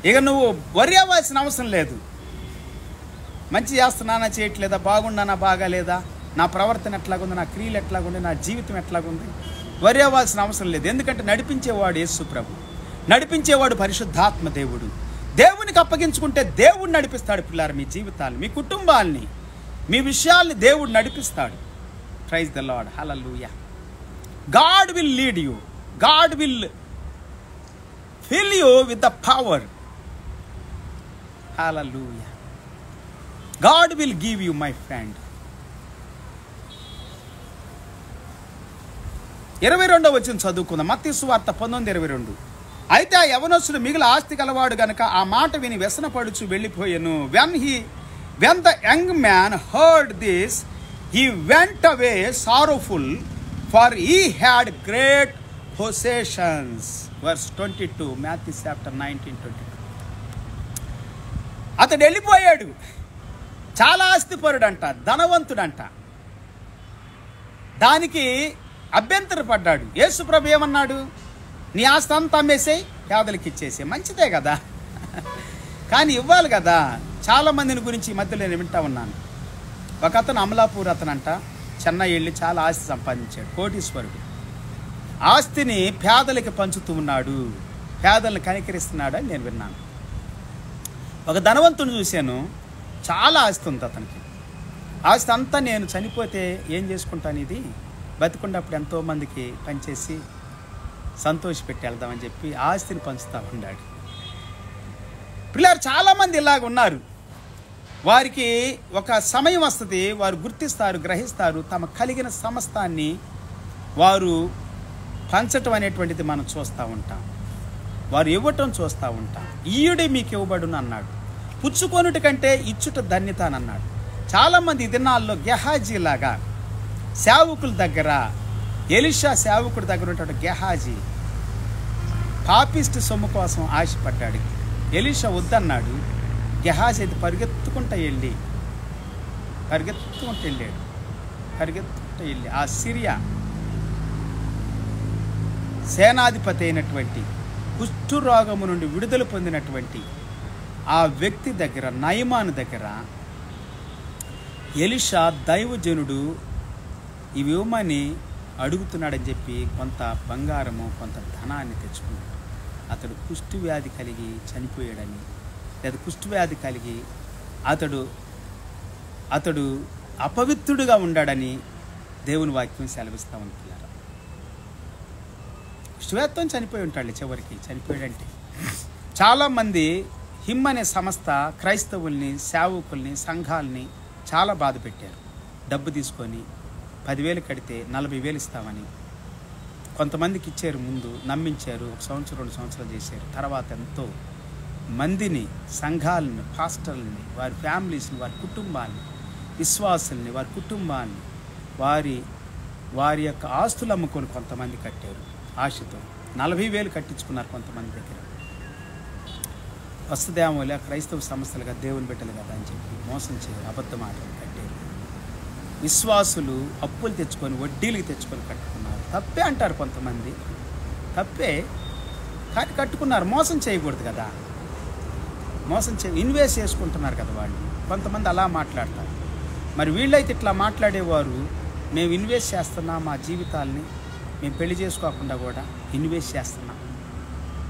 ఇక నువ్వు వరి అవ్వాల్సిన అవసరం లేదు. మంచి చేస్తున్నానా, చేయట్లేదా, బాగున్నానా, బాగాలేదా, నా ప్రవర్తన ఎట్లాగుంది, నా క్రియలు ఎట్లాగుంది, నా జీవితం ఎట్లాగుంది, వరి అవ్వాల్సిన అవసరం లేదు. ఎందుకంటే నడిపించేవాడు యేసు ప్రభు, నడిపించేవాడు పరిశుద్ధాత్మ దేవుడు. దేవునికి అప్పగించుకుంటే దేవుడు నడిపిస్తాడు పిల్లారు. మీ జీవితాన్ని, మీ కుటుంబాల్ని, మీ విషయాల్ని దేవుడు నడిపిస్తాడు. Praise the Lord, hallelujah. God will lead you. God will fill you with the power. Hallelujah. God will give you, my friend. 22వ వచనం చదువుకుందాం. మత్తయి సువార్త 19:22. అయితే ఆ యవనస్తుడు మిగిలిన ఆస్తి కలవాడు గనుక ఆ మాట విని వ్యసనపడుచు వెళ్ళిపోయెను. When the young man heard this, he went away sorrowful, for he had great possessions. Verse 22, Matthew chapter 19:22. అతడు వెళ్ళిపోయాడు. చాలా ఆస్తిపరుడంట, ధనవంతుడంట. దానికి అభ్యంతరపడ్డాడు. యేసు ప్రభు ఏమన్నాడు? నీ ఆస్తి అంతా అమ్మేసేయి, పేదలకు ఇచ్చేసే. మంచిదే కదా, కానీ ఇవ్వాలి కదా. చాలామందిని గురించి ఈ మధ్యలో నేను వింటా ఉన్నాను. ఒక అతను అమలాపూర్ అతనంట, చెన్నై వెళ్ళి చాలా ఆస్తి సంపాదించాడు, కోటీశ్వరుడు. ఆస్తిని పేదలకి పంచుతూ ఉన్నాడు, పేదలను కనికరిస్తున్నాడు అని నేను విన్నాను. ఒక ధనవంతుని చూశాను, చాలా ఆస్తి ఉంది అతనికి. ఆస్తి అంతా నేను చనిపోతే ఏం చేసుకుంటాను, ఇది బతికున్నప్పుడు ఎంతోమందికి పనిచేసి సంతోషపెట్టి వెళ్దామని చెప్పి ఆస్తిని పంచుతూ ఉన్నాడు. పిల్లలు చాలామంది ఇలాగ ఉన్నారు. వారికి ఒక సమయం వస్తుంది, వారు గుర్తిస్తారు, గ్రహిస్తారు, తమ కలిగిన సమస్తాన్ని వారు పంచటం అనేటువంటిది మనం చూస్తూ ఉంటాం. వారు ఇవ్వటం చూస్తూ ఉంటాం. ఈయుడే మీకు ఇవ్వబడును అన్నాడు, పుచ్చుకొనుట కంటే ఇచ్చుట ధన్యత అని అన్నాడు. చాలామంది ఈ దినాల్లో గెహాజీలాగా సేవకుల దగ్గర, ఎలీషా సేవకుడి దగ్గర ఉన్నటువంటి గెహాజీ పాపిస్ట్ సొమ్ము కోసం ఆశపడ్డాడు. ఎలీషా వద్దన్నాడు. గెహాజీ అయితే పరిగెత్తుకుంటూ వెళ్ళి ఆ సిరియా సేనాధిపతి అయినటువంటి కుష్ఠరోగము నుండి విడుదల పొందినటువంటి ఆ వ్యక్తి దగ్గర, నయమాను దగ్గర ఎలీషా దైవజనుడు ఇవి ఇవ్వమని అడుగుతున్నాడని చెప్పి కొంత బంగారము, కొంత ధనాన్ని తెచ్చుకున్నాడు. అతడు కుష్ఠవ్యాధి కలిగి చనిపోయాడని, లేదా కుష్ఠవ్యాధి కలిగి అతడు అపవిత్రుడుగా ఉండాడని దేవుని వాక్యం సెలవిస్తూ ఉంటున్నారు. కుష్ఠవ్యాధితో చనిపోయి ఉంటాడు, చివరికి చనిపోయాడంటే. చాలామంది హిమ్ అనే సంస్థ క్రైస్తవుల్ని, సేవకుల్ని, సంఘాలని చాలా బాధ పెట్టారు. డబ్బు తీసుకొని 10,000 కడితే 40,000 ఇస్తామని కొంతమందికి ఇచ్చారు. ముందు నమ్మించారు, 1 సంవత్సరం 2 సంవత్సరాలు చేశారు. తర్వాత ఎంతో మందిని, సంఘాలని, పాస్టర్లని, వారి ఫ్యామిలీస్ని, వారి కుటుంబాన్ని, విశ్వాసుల్ని, వారి కుటుంబాన్ని, వారి యొక్క ఆస్తులు అమ్ముకొని కొంతమంది కట్టారు. ఆశతో 40,000 కట్టించుకున్నారు కొంతమంది దగ్గర. వస్తుదేమోలే క్రైస్తవ సంస్థలుగా దేవుని బిడ్డలు కదా అని చెప్పి మోసం చేయరు, అబద్ధ మాటలు కట్టారు. విశ్వాసులు అప్పులు తెచ్చుకొని, వడ్డీలకి తెచ్చుకొని కట్టుకున్నారు. తప్పే అంటారు కొంతమంది, తప్పే, కానీ కట్టుకున్నారు. మోసం చేయకూడదు కదా, ఇన్వెస్ట్ చేసుకుంటున్నారు కదా వాళ్ళు. కొంతమంది అలా మాట్లాడతారు. మరి వీళ్ళైతే ఇట్లా మాట్లాడేవారు, మేము ఇన్వెస్ట్ చేస్తున్నాం, మా జీవితాల్ని మేము పెళ్లి చేసుకోకుండా కూడా ఇన్వెస్ట్ చేస్తున్నాం,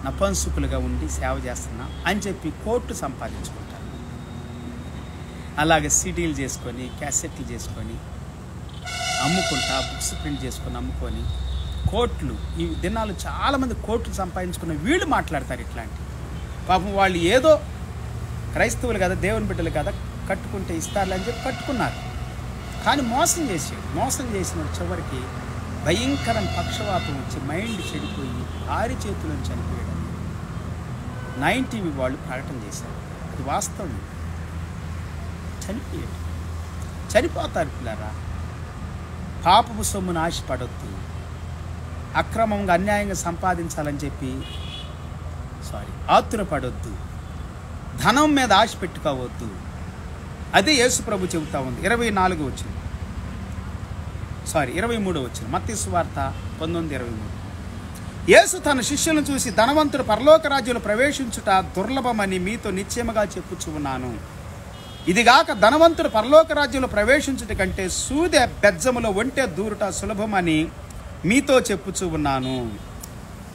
నపంసుకులుగా ఉండి సేవ చేస్తున్నాం అని చెప్పి కోట్లు సంపాదించుకుంటారు. అలాగే సీడీలు చేసుకొని, క్యాసెట్లు చేసుకొని అమ్ముకుంటా, బుక్స్ ప్రింట్ చేసుకొని అమ్ముకొని కోట్లు, ఈ దినాలు చాలామంది కోట్లు సంపాదించుకున్న వీళ్ళు మాట్లాడతారు ఇట్లాంటి. పాపం వాళ్ళు ఏదో క్రైస్తవులు కదా, దేవుని బిడ్డలు కదా, కట్టుకుంటే ఇస్తారులే అని చెప్పి కట్టుకున్నారు. కానీ మోసం చేసిన చివరికి భయంకరం పక్షవాతం వచ్చి మైండ్ చెడిపోయి ఆరి చేతులను చనిపోయాడు. 90 వాళ్ళు ప్రకటన చేశారు. అది వాస్తవం. చనిపోతారు పిల్లరా. పాపపు సొమ్మును ఆశపడొద్దు, అక్రమంగా అన్యాయంగా సంపాదించాలని చెప్పి ఆతురపడొద్దు, ధనం మీద ఆశ పెట్టుకోవద్దు. అదే యేసు ప్రభు చెబుతా ఉంది. 24 వచ్చింది. 23 వచ్చిన మత్తయి సువార్త 19:23. యేసు తన శిష్యులను చూసి, ధనవంతుడు పరలోక రాజ్యంలో ప్రవేశించుట దుర్లభమని మీతో నిశ్చయముగా చెప్పుచు ఉన్నాను. ఇదిగాక ధనవంతుడు పరలోక రాజ్యంలో ప్రవేశించుట కంటే సూదె బెజ్జములో ఒంటె దూరుట సులభమని మీతో చెప్పుచూ ఉన్నాను.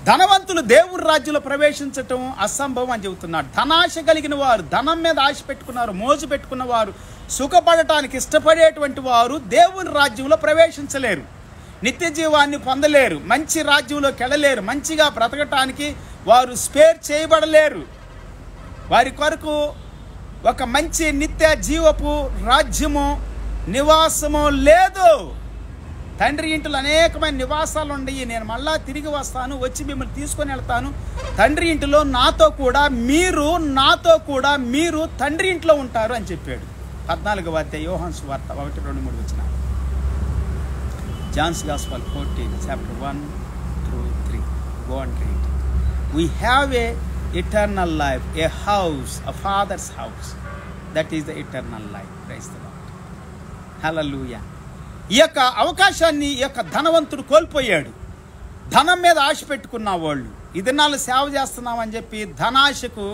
ధనవంతులు దేవుని రాజ్యంలో ప్రవేశించటం అసంభవం అని చెబుతున్నాడు. ధనాశ కలిగిన వారు, ధనం మీద ఆశ పెట్టుకున్నారు, మోజు పెట్టుకున్న వారు, సుఖపడటానికి ఇష్టపడేటువంటి వారు దేవుని రాజ్యంలో ప్రవేశించలేరు, నిత్య జీవాన్ని పొందలేరు, మంచి రాజ్యంలోకి వెళ్ళలేరు, మంచిగా బ్రతకటానికి వారు స్పేర్ చేయబడలేరు. వారి కొరకు ఒక మంచి నిత్య జీవపు రాజ్యము, నివాసము లేదు. తండ్రి ఇంటిలో అనేకమైన నివాసాలు ఉన్నాయి, నేను మళ్ళా తిరిగి వస్తాను, వచ్చి మిమ్మల్ని తీసుకొని వెళ్తాను, తండ్రి ఇంటిలో నాతో కూడా మీరు తండ్రి ఇంట్లో ఉంటారు అని చెప్పాడు. 14వ అధ్యాయం యోహాను సువార్త 1, 2, 3 వచ్చిన Johne's gospel 14 chapter 1-3. Go and read. We have a eternal life, a house, a father's house. That is the eternal life. Praise the Lord. Hallelujah. ఈ యొక్క అవకాశాన్ని ఈ యొక్క ధనవంతుడు కోల్పోయాడు. ధనం మీద ఆశ పెట్టుకున్న వాళ్ళు ఈ దినాలు సేవ చేస్తున్నామని చెప్పి ధనాశకు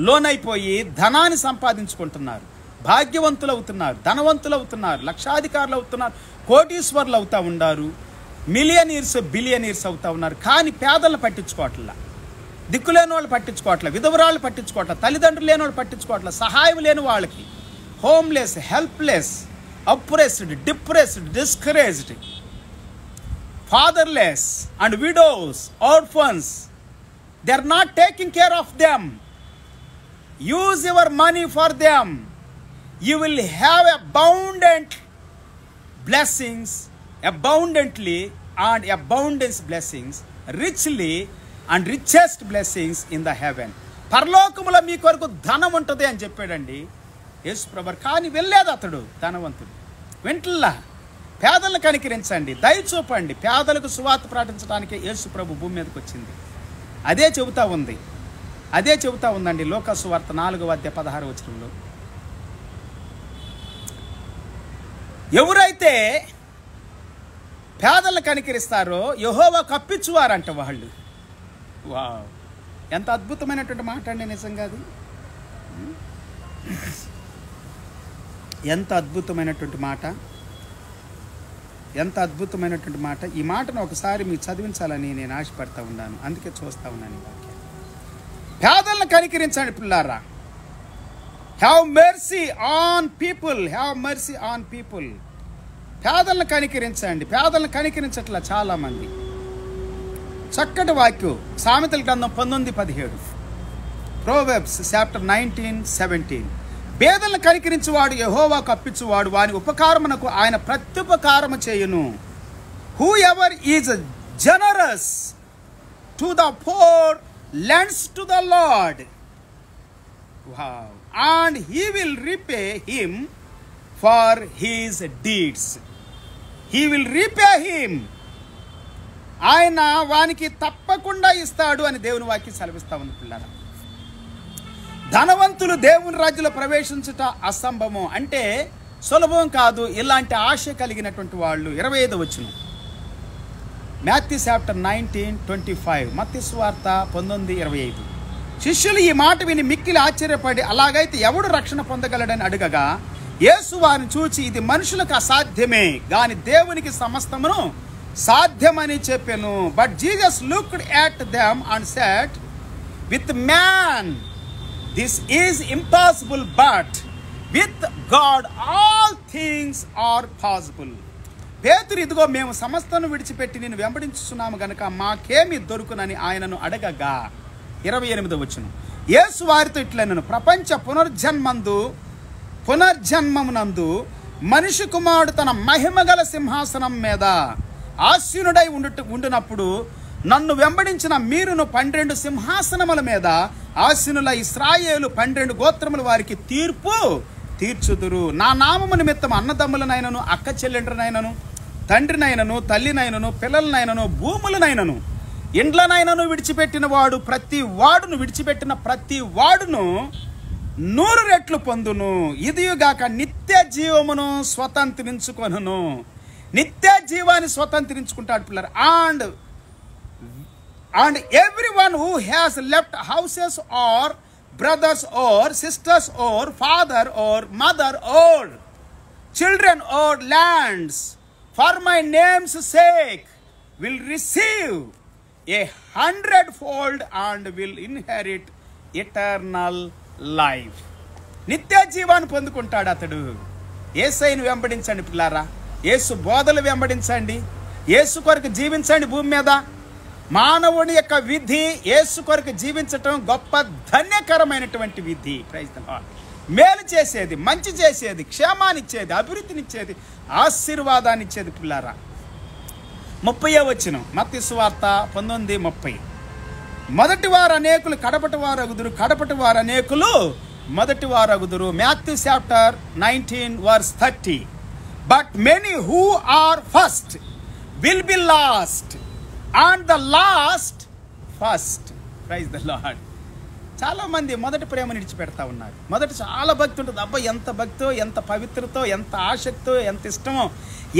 లోనైపోయి ధనాన్ని సంపాదించుకుంటున్నారు, భాగ్యవంతులు అవుతున్నారు, ధనవంతులు అవుతున్నారు, లక్షాధికారులు అవుతున్నారు, కోటీశ్వరులు అవుతా ఉన్నారు, మిలియనీర్స్ బిలియనీర్స్ అవుతా ఉన్నారు. కానీ పేదలను పట్టించుకోవట్లా, దిక్కులేని వాళ్ళు పట్టించుకోవట్లే, విధవరాళ్ళు పట్టించుకోవట్లే, తల్లిదండ్రులు లేని వాళ్ళు పట్టించుకోవట్లే, సహాయం లేని వాళ్ళకి, homeless, helpless, oppressed, depressed, discouraged, fatherless and widows, orphans, they are not taking care of them. Use your money for them. You will have abundant blessings, abundantly and abundance blessings, richly and richest blessings in the heaven. పరలోకములో మీ కొరకు ధనం ఉంటుంది అని చెప్పాడండి యేసు ప్రభు. కానీ వెళ్ళలేదు అతడు ధనవంతుడు, వెంటల్లా. పేదలను కనికరించండి, దయ చూపండి, పేదలకు సువార్త ప్రకటించడానికి యేసు ప్రభు భూమి మీదకి వచ్చింది. అదే చెబుతా ఉందండి లోకా సువార్త 4వ అధ్యాయం 16వ వచనంలో. ఎవరైతే పేదలను కనికరిస్తారో యెహోవా కప్పించువారంట వాళ్ళు. వావ్, ఎంత అద్భుతమైనటువంటి మాట అండి నిజంగా అది. ఎంత అద్భుతమైనటువంటి మాట. ఈ మాటను ఒకసారి మీకు చదివించాలని నేను ఆశపడతా ఉన్నాను, అందుకే చూస్తూ ఉన్నాను ఈ వాక్యాన్ని. పేదలను కనికరించండి పిల్లారా. Have mercy on people. పేదలను కనికరించట్లా చాలామంది. చక్కటి వాక్యం సామెతల గ్రంథం 19:17, ప్రోవెర్బ్స్ చాప్టర్ 19:17. పేదలను కనికరించువాడు యెహోవాకు అప్పించువాడు, వాని ఉపకారమునకు ఆయన ప్రత్యుపకారము చేయును. Who ever is generous to the pour lends to the lord, and he will repay him for his deeds. ఆయన వానికి తప్పకుండా ఇస్తాడు అని దేవుని వాక్యం సెలవిస్తా ఉంది పిల్లల. ధనవంతులు దేవుని రాజ్యంలో ప్రవేశించుట అసంభవం అంటే సులభం కాదు. ఇలాంటి ఆశ కలిగినటువంటి వాళ్ళు 25వ వచనం మాథ్యూ చాప్టర్ 19:25, మత్తయి సువార్త 19:25. శిష్యులు ఈ మాట విని మిక్కిలి ఆశ్చర్యపడి, అలాగైతే ఎవడు రక్షణ పొందగలడని అడగగా యేసు వారిని చూచి, ఇది మనుషులకు అసాధ్యమే గాని దేవునికి సమస్తమును సాధ్యమని చెప్పెను. But Jesus looked at them and said, with man this is impossible, but with God all things are possible. పేతురు, ఇదిగో మేము సమస్తను విడిచిపెట్టి నిన్ను వెంబడించుచున్నాము గనుక మాకేమి దొరుకునని ఆయనను అడగగా 28వ వచనం. యేసు వారితో ఇట్లనెను, ప్రపంచ పునర్జన్మమునందు మనిషి కుమారుడు తన మహిమగల సింహాసనం మీద ఆసీనుడై ఉండునప్పుడు నన్ను వెంబడించిన మీరును 12 సింహాసనముల మీద ఆసీనుల ఇశ్రాయేలు 12 గోత్రముల వారికి తీర్పు తీర్చుదురు. నా నామము నిమిత్తం అన్నదమ్ములనైనను, అక్క చెల్లెండ్రనైనను, తండ్రినైనను, తల్లినైనను, పిల్లలనైనను, భూములనైనను, ఇండ్లనైనను విడిచిపెట్టిన ప్రతి వాడును 100 రెట్లు పొందును. ఇదియుగాక నిత్య జీవమును స్వతంత్రించుకొనును. నిత్య జీవాన్ని స్వతంత్రించుకుంటాడు పిల్లలు. And everyone who has left houses or brothers or sisters or father or mother or children or lands for my name's sake will receive 100-fold and will inherit eternal life. నిత్య జీవాన్ని పొందుకుంటాడు అతడు. యేసయ్యను వెంబడించండి పిల్లారా, యేసు బోధలు వెంబడించండి, యేసు కొరకు జీవించండి. భూమి మీద మానవుని యొక్క విధి యేసు కొరకు జీవించటం గొప్ప ధన్యకరమైనటువంటి విధి. Praise the Lord. మేలు చేసేది, మంచి చేసేది, క్షేమాన్నిచ్చేది, అభివృద్ధినిచ్చేది, ఆశీర్వాదాన్ని ఇచ్చేది పిల్లారా. 30వ వచనం మత్తయి సువార్త 19:30. మొదటి వారు అనేకులు కడపటి వారు అగుదురు, కడపటి వారు అనేకులు మొదటి వారు అగుదురు. Matthew chapter 19:30. But many who are first will be last and the last first. Praise the Lord. చాలా మంది మొదటి ప్రేమను విడిచిపెడతా ఉన్నారు. మొదట చాలా భక్తి ఉంటుంది. అబ్బా ఎంత భక్తో, ఎంత పవిత్రతో, ఎంత ఆసక్తో, ఎంత ఇష్టమో,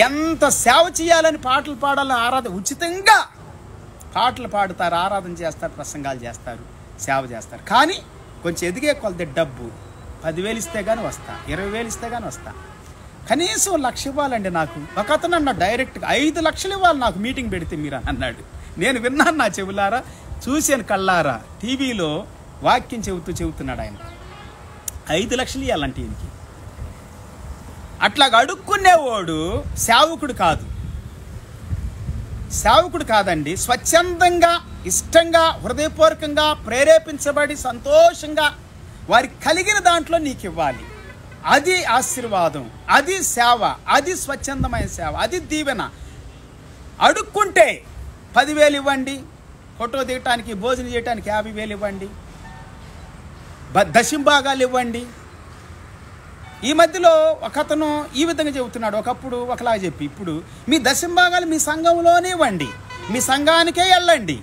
ఎంత సేవ చేయాలని పాటలు పాడాలని ఉచితంగా పాటలు పాడుతారు, ఆరాధన చేస్తారు, ప్రసంగాలు చేస్తారు, సేవ చేస్తారు. కానీ కొంచెం ఎదిగే కొలది డబ్బు 10,000 ఇస్తే కానీ వస్తా, 20,000 ఇస్తే కానీ వస్తా, కనీసం 1,00,000 ఇవ్వాలండి నాకు. ఒక అతను అన్న డైరెక్ట్గా 5 లక్షలు ఇవ్వాలి నాకు మీటింగ్ పెడితే మీరు అన్నాడు. నేను విన్నాను నా చెవులారా, చూశాను కళ్ళారా, టీవీలో వాక్యం చెబుతున్నాడు ఆయన. 5 లక్షలు ఇవ్వాలంటే ఈయనకి. అట్లాగా అడుక్కునేవాడు సేవకుడు కాదు, సేవకుడు కాదండి. స్వచ్ఛందంగా, ఇష్టంగా, హృదయపూర్వకంగా ప్రేరేపించబడి సంతోషంగా వారికి కలిగిన దాంట్లో నీకు ఇవ్వాలి. అది ఆశీర్వాదం, అది సేవ, అది స్వచ్ఛందమైన సేవ, అది దీవెన. అడుక్కుంటే 10,000 ఇవ్వండి, ఫోటో దిగటానికి, భోజనం చేయడానికి 50,000 ఇవ్వండి, దశంభాగాలు ఇవ్వండి. ఈ మధ్యలో ఒక అతను ఈ విధంగా చెబుతున్నాడు. ఒకప్పుడు ఒకలాగా చెప్పి ఇప్పుడు మీ దశంభాగాలు మీ సంఘంలోనే ఇవ్వండి, మీ సంఘానికే వెళ్ళండి.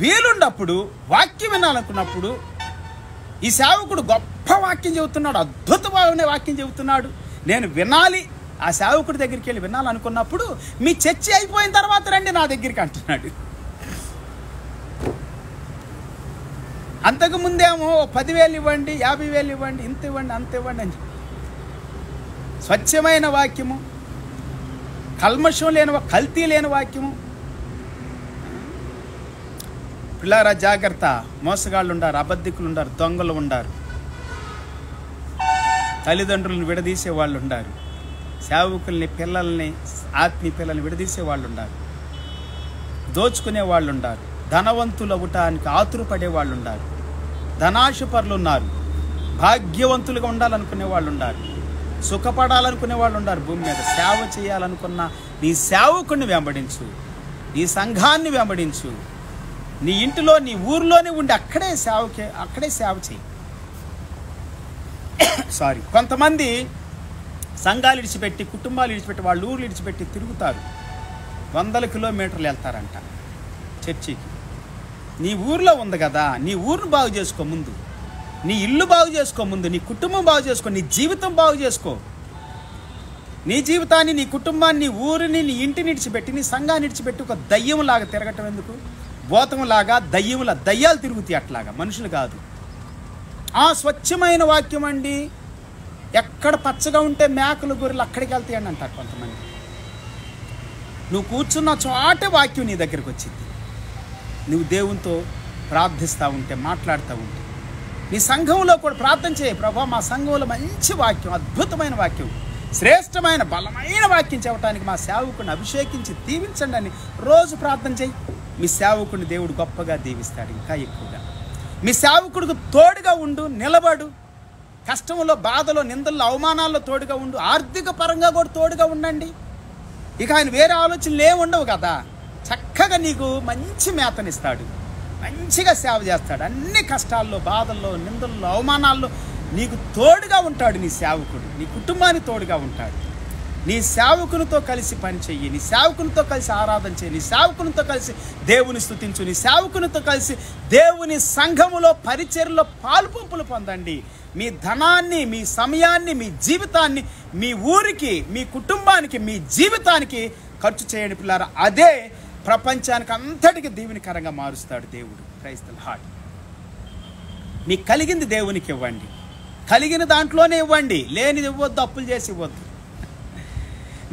వీలున్నప్పుడు వాక్యం వినాలనుకున్నప్పుడు ఈ సేవకుడు గొప్ప వాక్యం చెబుతున్నాడు, అద్భుతమైన వాక్యం చెబుతున్నాడు, నేను వినాలి, ఆ సేవకుడి దగ్గరికి వెళ్ళి వినాలనుకున్నప్పుడు మీ చర్చ అయిపోయిన తర్వాత రండి నా దగ్గరికి అంటున్నాడు. అంతకుముందేమో 10,000 ఇవ్వండి, 50,000 ఇవ్వండి, ఇంత ఇవ్వండి, అంత ఇవ్వండి అని చెప్పి స్వచ్ఛమైన వాక్యము, కల్మషం లేని, కల్తీ లేని వాక్యము. పిల్లారా జాగ్రత్త, మోసగాళ్ళు ఉండారు, అబద్ధికులు ఉండారు, దొంగలు ఉండారు, తల్లిదండ్రులను విడదీసే వాళ్ళు ఉండారు, సేవకుల్ని, పిల్లల్ని, ఆత్మీయ పిల్లల్ని విడదీసే వాళ్ళు ఉండారు, దోచుకునే వాళ్ళు ఉండారు, ధనవంతులు అవ్వటానికి ఆతురపడే వాళ్ళు ఉన్నారు, ధనాశపరులు ఉన్నారు, భాగ్యవంతులుగా ఉండాలనుకునే వాళ్ళు ఉన్నారు, సుఖపడాలనుకునే వాళ్ళు ఉన్నారు. భూమి మీద సేవ చేయాలనుకున్న నీ సేవకుడిని వెంబడించు, నీ సంఘాన్ని వెంబడించు, నీ ఇంటిలో, నీ ఊర్లోనే ఉండి అక్కడే సేవ చేయి. కొంతమంది సంఘాలు విడిచిపెట్టి, కుటుంబాలు విడిచిపెట్టి, వాళ్ళ ఊర్లు విడిచిపెట్టి తిరుగుతారు, 100 కిలోమీటర్లు వెళ్తారంట చర్చికి. నీ ఊర్లో ఉంది కదా, నీ ఊరిని బాగు చేసుకో ముందు, నీ ఇల్లు బాగు చేసుకో ముందు, నీ కుటుంబం బాగు చేసుకో, నీ జీవితం బాగు చేసుకో. నీ జీవితాన్ని, నీ కుటుంబాన్ని, నీ ఊరిని, నీ ఇంటిని విడిచిపెట్టి, నీ సంఘాన్ని విడిచిపెట్టి ఒక దయ్యంలాగా తిరగటం ఎందుకు? భూతంలాగా, దయ్యాలు తిరుగుతాయి అట్లాగా, మనుషులు కాదు. ఆ స్వచ్ఛమైన వాక్యం అండి. ఎక్కడ పచ్చగా ఉంటే మేకలు, గొర్రెలు అక్కడికి వెళ్తాయండి అంటారు కొంతమంది. నువ్వు కూర్చున్న చోటే వాక్యం నీ దగ్గరికి వచ్చింది. నువ్వు దేవునితో ప్రార్థిస్తూ ఉంటే, మాట్లాడుతూ ఉంటే, నీ సంఘంలో కూడా ప్రార్థన చేయి. ప్రభా, మా సంఘంలో మంచి వాక్యం, అద్భుతమైన వాక్యం, శ్రేష్టమైన బలమైన వాక్యం చెప్పడానికి మా సేవకుడిని అభిషేకించి దీవించండి అని రోజు ప్రార్థన చేయి. మీ సేవకుడిని దేవుడు గొప్పగా దీవిస్తాడు, ఇంకా ఎక్కువగా. మీ సేవకుడికి తోడుగా ఉండు, నిలబడు. కష్టంలో, బాధలో, నిందల్లో, అవమానాల్లో తోడుగా ఉండు. ఆర్థిక పరంగా కూడా తోడుగా ఉండండి. ఇక ఆయన వేరే ఆలోచనలు ఏమి ఉండవు కదా. చక్కగా నీకు మంచి మేతనిస్తాడు, మంచిగా సేవ చేస్తాడు. అన్ని కష్టాల్లో, బాధల్లో, నిందల్లో, అవమానాల్లో నీకు తోడుగా ఉంటాడు. నీ సేవకుడు నీ కుటుంబానికి తోడుగా ఉంటాడు. నీ సేవకునితో కలిసి పని చెయ్యి, నీ సేవకునితో కలిసి ఆరాధన చేయి, నీ సేవకునితో కలిసి దేవుని స్తుతించు, నీ సేవకునితో కలిసి దేవుని సంఘములో పరిచర్యలో పాలుపంపులు పొందండి. మీ ధనాన్ని, మీ సమయాన్ని, మీ జీవితాన్ని మీ ఊరికి, మీ కుటుంబానికి, మీ జీవితానికి ఖర్చు చేయండి పిల్లారా. అదే ప్రపంచానికి అంతటికి దీవెనకరంగా మారుస్తాడు దేవుడు. Praise the Lord. మీకు కలిగింది దేవునికి ఇవ్వండి, కలిగిన దాంట్లోనే ఇవ్వండి, లేనిది ఇవ్వద్దు, అప్పులు చేసి ఇవ్వద్దు.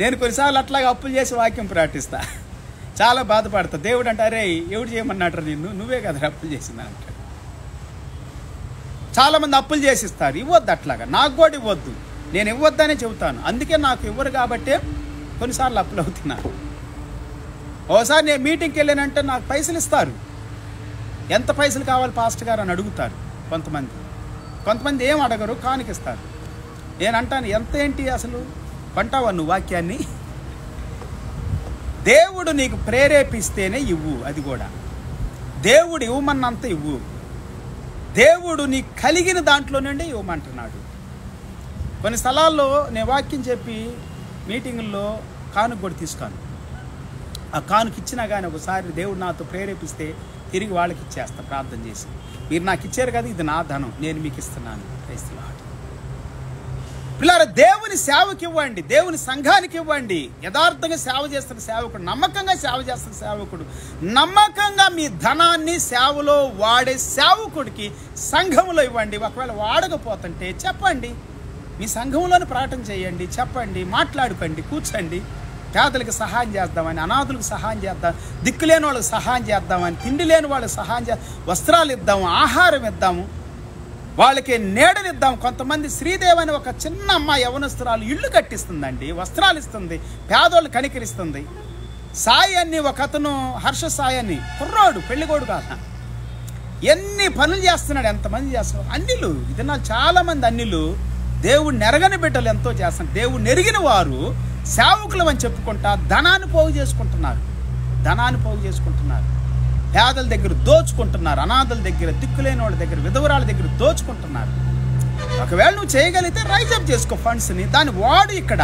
నేను కొన్నిసార్లు అట్లాగే అప్పులు చేసి వాక్యం ప్రకటిస్తా, చాలా బాధపడతా. దేవుడు అంటారే ఎవడు చేయమన్నాడు నిన్ను, నువ్వే కదా అప్పులు చేసిందా అంటాడు. చాలామంది అప్పులు చేసిస్తారు, ఇవ్వద్దు అట్లాగా, నాకు కూడా ఇవ్వద్దు, నేను ఇవ్వద్దనే చెబుతాను. అందుకే నాకు ఇవ్వరు కాబట్టే కొన్నిసార్లు అప్పులు అవుతున్నాను. ఓసారి నేను మీటింగ్కి వెళ్ళానంటే నాకు పైసలు ఇస్తారు. ఎంత పైసలు కావాలి పాస్టర్ గారు అని అడుగుతారు కొంతమంది ఏం అడగరు, కానికిస్తారు. నేను అంటాను, ఎంత ఏంటి అసలు కొంటావా నువ్వు వాక్యాన్ని? దేవుడు నీకు ప్రేరేపిస్తేనే ఇవ్వు, అది కూడా దేవుడు ఇవ్వమన్నంత ఇవ్వు. దేవుడు నీకు కలిగిన దాంట్లో నుండి ఇవ్వమంటున్నాడు. కొన్ని స్థలాల్లో నేను వాక్యం చెప్పి మీటింగుల్లో కానుక కూడా తీసుకోను. ఆ కానుక ఇచ్చినా కానీ ఒకసారి దేవుడు నాతో ప్రేరేపిస్తే తిరిగి వాళ్ళకి ఇచ్చేస్తా ప్రార్థన చేసి. మీరు నాకు ఇచ్చారు కదా, ఇది నా ధనం, నేను మీకు ఇస్తున్నాను. Praise the Lord. పిల్లలు, దేవుని సేవకి ఇవ్వండి, దేవుని సంఘానికి ఇవ్వండి. యథార్థంగా సేవ చేస్తున్న సేవకుడు, నమ్మకంగా సేవ చేస్తున్న సేవకుడు, నమ్మకంగా మీ ధనాన్ని సేవలో వాడే సేవకుడికి సంఘంలో ఇవ్వండి. ఒకవేళ వాడకపోతుంటే చెప్పండి, మీ సంఘంలోనే ప్రకటన చేయండి, చెప్పండి, మాట్లాడుకోండి, కూర్చోండి. పేదలకు సహాయం చేద్దామని, అనాథులకు సహాయం చేద్దాం, దిక్కులేని వాళ్ళకి సహాయం చేద్దామని, తిండి లేని వాళ్ళకి సహాయం చేద్దాం, వస్త్రాలు ఇద్దాము, ఆహారం ఇద్దాము, వాళ్ళకి నీడనిద్దాం. కొంతమంది శ్రీదేవి అని ఒక చిన్న అమ్మాయి యవనస్తురాలు ఇళ్ళు కట్టిస్తుందండి, వస్త్రాలు ఇస్తుంది, పేదోళ్ళు కనికరిస్తుంది. సాయి అని ఒక అతను, హర్ష సాయి అని కుర్రాడు, పెళ్ళికోడు కాదు, ఎన్ని పనులు చేస్తున్నాడు, ఎంతమంది చేస్తున్నాడు. అన్నిలు ఇది నాకు చాలామంది అన్నిలు దేవుడు నెరగని బిడ్డలు ఎంతో చేస్తున్నారు. దేవుడు నెరిగిన వారు సేవకులు అని చెప్పుకుంటా ధనాన్ని పోగు చేసుకుంటున్నారు, పేదల దగ్గర దోచుకుంటున్నారు, అనాథల దగ్గర, దిక్కులేని వాళ్ళ దగ్గర, విధవరాల దగ్గర దోచుకుంటున్నారు. ఒకవేళ నువ్వు చేయగలిగితే రైజప్ చేసుకో ఫండ్స్ని, దాన్ని వాడు. ఇక్కడ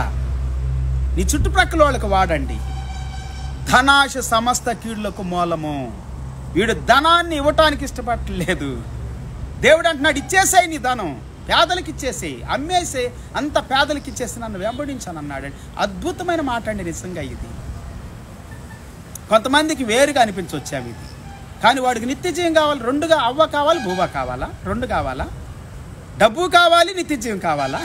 నీ చుట్టుప్రక్కల వాళ్ళకి వాడండి. ధనాశ సమస్త కీడులకు మూలము. వీడు ధనాన్ని ఇవ్వటానికి ఇష్టపడలేదు. దేవుడు అంటున్నాడు, ఇచ్చేసాయి నీ ధనం, పేదలకు ఇచ్చేసేయి, అమ్మేసే, అంత పేదలకు ఇచ్చేసి నన్ను వెంబడించాను అన్నాడు. అద్భుతమైన మాట అండి నిజంగా ఇది. కొంతమందికి వేరుగా అనిపించొచ్చాము ఇది, కానీ వాడికి నిత్యజీవం కావాలి. రెండుగా, అవ్వ కావాలి, భూవ కావాలా? రెండు కావాలా? డబ్బు కావాలి, నిత్యజీవం కావాలా?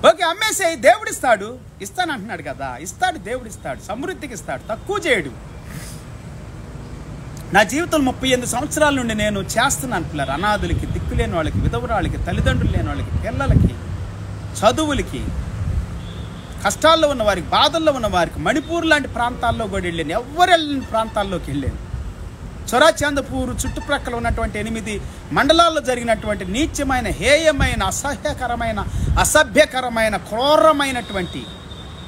ఓకే, అమ్మేసేయి, దేవుడిస్తాడు. ఇస్తానంటున్నాడు కదా, ఇస్తాడు, దేవుడిస్తాడు, సమృద్ధికి ఇస్తాడు, తక్కువ చేయడు. నా జీవితం 38 సంవత్సరాల నుండి నేను చేస్తున్నాను పిల్లలు. అనాథులకి, దిక్కులేని వాళ్ళకి, విధవరాళ్ళకి, తల్లిదండ్రులు లేని వాళ్ళకి, పిల్లలకి, చదువులకి, కష్టాల్లో ఉన్న వారికి, బాధల్లో ఉన్న వారికి, మణిపూర్ లాంటి ప్రాంతాల్లో కూడా వెళ్ళాను, ఎవరు వెళ్ళిన ప్రాంతాల్లోకి వెళ్ళాను. చొరాచందపూర్ చుట్టుప్రక్కల ఉన్నటువంటి 8 మండలాల్లో జరిగినటువంటి నీచమైన, హేయమైన, అసహ్యకరమైన, అసభ్యకరమైన, క్రూరమైనటువంటి,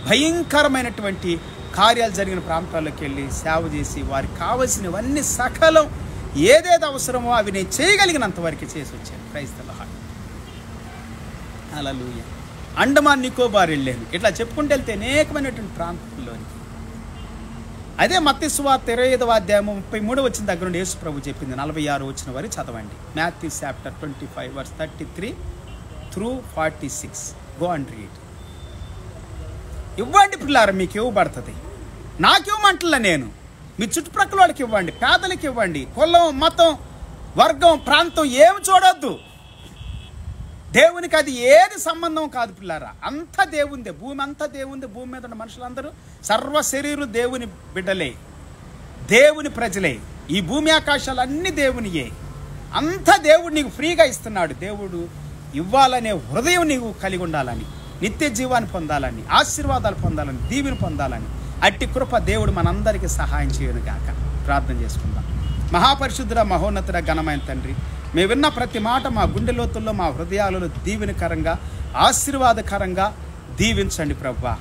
భయంకరమైనటువంటి కార్యాలు జరిగిన ప్రాంతాల్లోకి వెళ్ళి సేవ చేసి వారికి కావలసినవన్నీ సకలం ఏదేది అవసరమో అవి నేను చేయగలిగినంత వరకు చేసి వచ్చాను. Praise the Lord. హల్లెలూయా. అండమాన్ నికోబార్ వెళ్ళాను. ఇట్లా చెప్పుకుంటూ వెళ్తే అనేకమైనటువంటి ప్రాంతాల్లోనికి. అదే మత్తయి సువార్త 25వ అధ్యాయం 33 వచ్చిన దగ్గర నుండి యేసు ప్రభు చెప్పింది 46 వచ్చిన వరకు చదవండి. Matthew chapter 25 verse 33 through 46. Go and read. ఇవ్వండి పిల్లారా, మీకు ఇవ్వబడుతుంది. నాకు ఇవ్వమంటలే నేను, మీ చుట్టుప్రక్కల వాళ్ళకి ఇవ్వండి, పేదలకి ఇవ్వండి. కులం, మతం, వర్గం, ప్రాంతం ఏమి చూడొద్దు. దేవునికి అది ఏది సంబంధం కాదు పిల్లారా. అంతా దేవుందే, భూమి అంతా దేవుందే. భూమి మీద ఉన్న మనుషులందరూ సర్వ శరీరం దేవుని బిడ్డలే, దేవుని ప్రజలే. ఈ భూమి ఆకాశాలు అన్ని దేవునియే. అంతా దేవుడు నీకు ఫ్రీగా ఇస్తున్నాడు. దేవుడు ఇవ్వాలనే హృదయం నీకు కలిగి ఉండాలని, నిత్య జీవాన్ని పొందాలని, ఆశీర్వాదాలు పొందాలని, దీవెన పొందాలని అట్టి కృప దేవుడు మనందరికీ సహాయం చేయను గాక. ప్రార్థన చేసుకుందాం. మహాపరిశుద్ధుడ, మహోన్నతుడ, ఘనమైన తండ్రి, మేము విన్న ప్రతి మాట మా గుండె లోతుల్లో, మా హృదయాలలో దీవెనకరంగా, ఆశీర్వాదకరంగా దీవించండి ప్రభువా.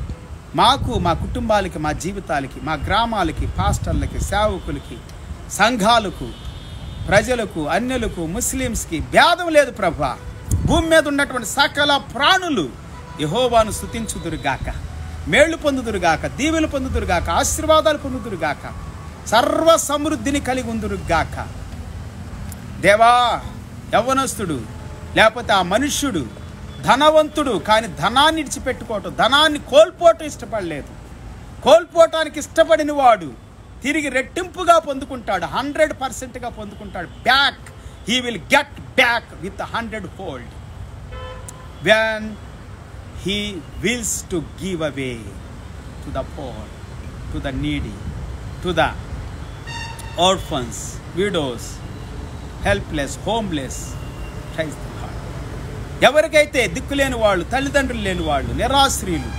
మాకు, మా కుటుంబాలకి, మా జీవితాలకి, మా గ్రామాలకి, పాస్టర్లకి, సేవకులకి, సంఘాలకు, ప్రజలకు, అన్యులకు, ముస్లిమ్స్కి భేదం లేదు ప్రభువా. భూమి మీద ఉన్నటువంటి సకల ప్రాణులు యెహోవాను స్తుతించుదురుగాక, మేళ్లు పొందుదురుగాక, దీవెలు పొందుదురుగాక, ఆశీర్వాదాలు పొందుదురుగాక, సర్వ సమృద్ధిని కలిగి ఉందురుగాక. దేవా, యవ్వనస్తుడు లేకపోతే ఆ మనుష్యుడు ధనవంతుడు, కానీ ధనాన్ని విడిచిపెట్టుకోవటం, ధనాన్ని కోల్పోవటం ఇష్టపడలేదు. కోల్పోవటానికి ఇష్టపడిన వాడు తిరిగి రెట్టింపుగా పొందుకుంటాడు, 100%గా పొందుకుంటాడు. Back, he will get back with 100-fold when he wills to give away to the poor, to the needy, to the orphans, widows, helpless, homeless. Praise the Lord. ఎవరికైతే దిక్కులేని వాళ్ళు, తల్లిదండ్రులు లేని వాళ్ళు, నిరాశ్రయులు,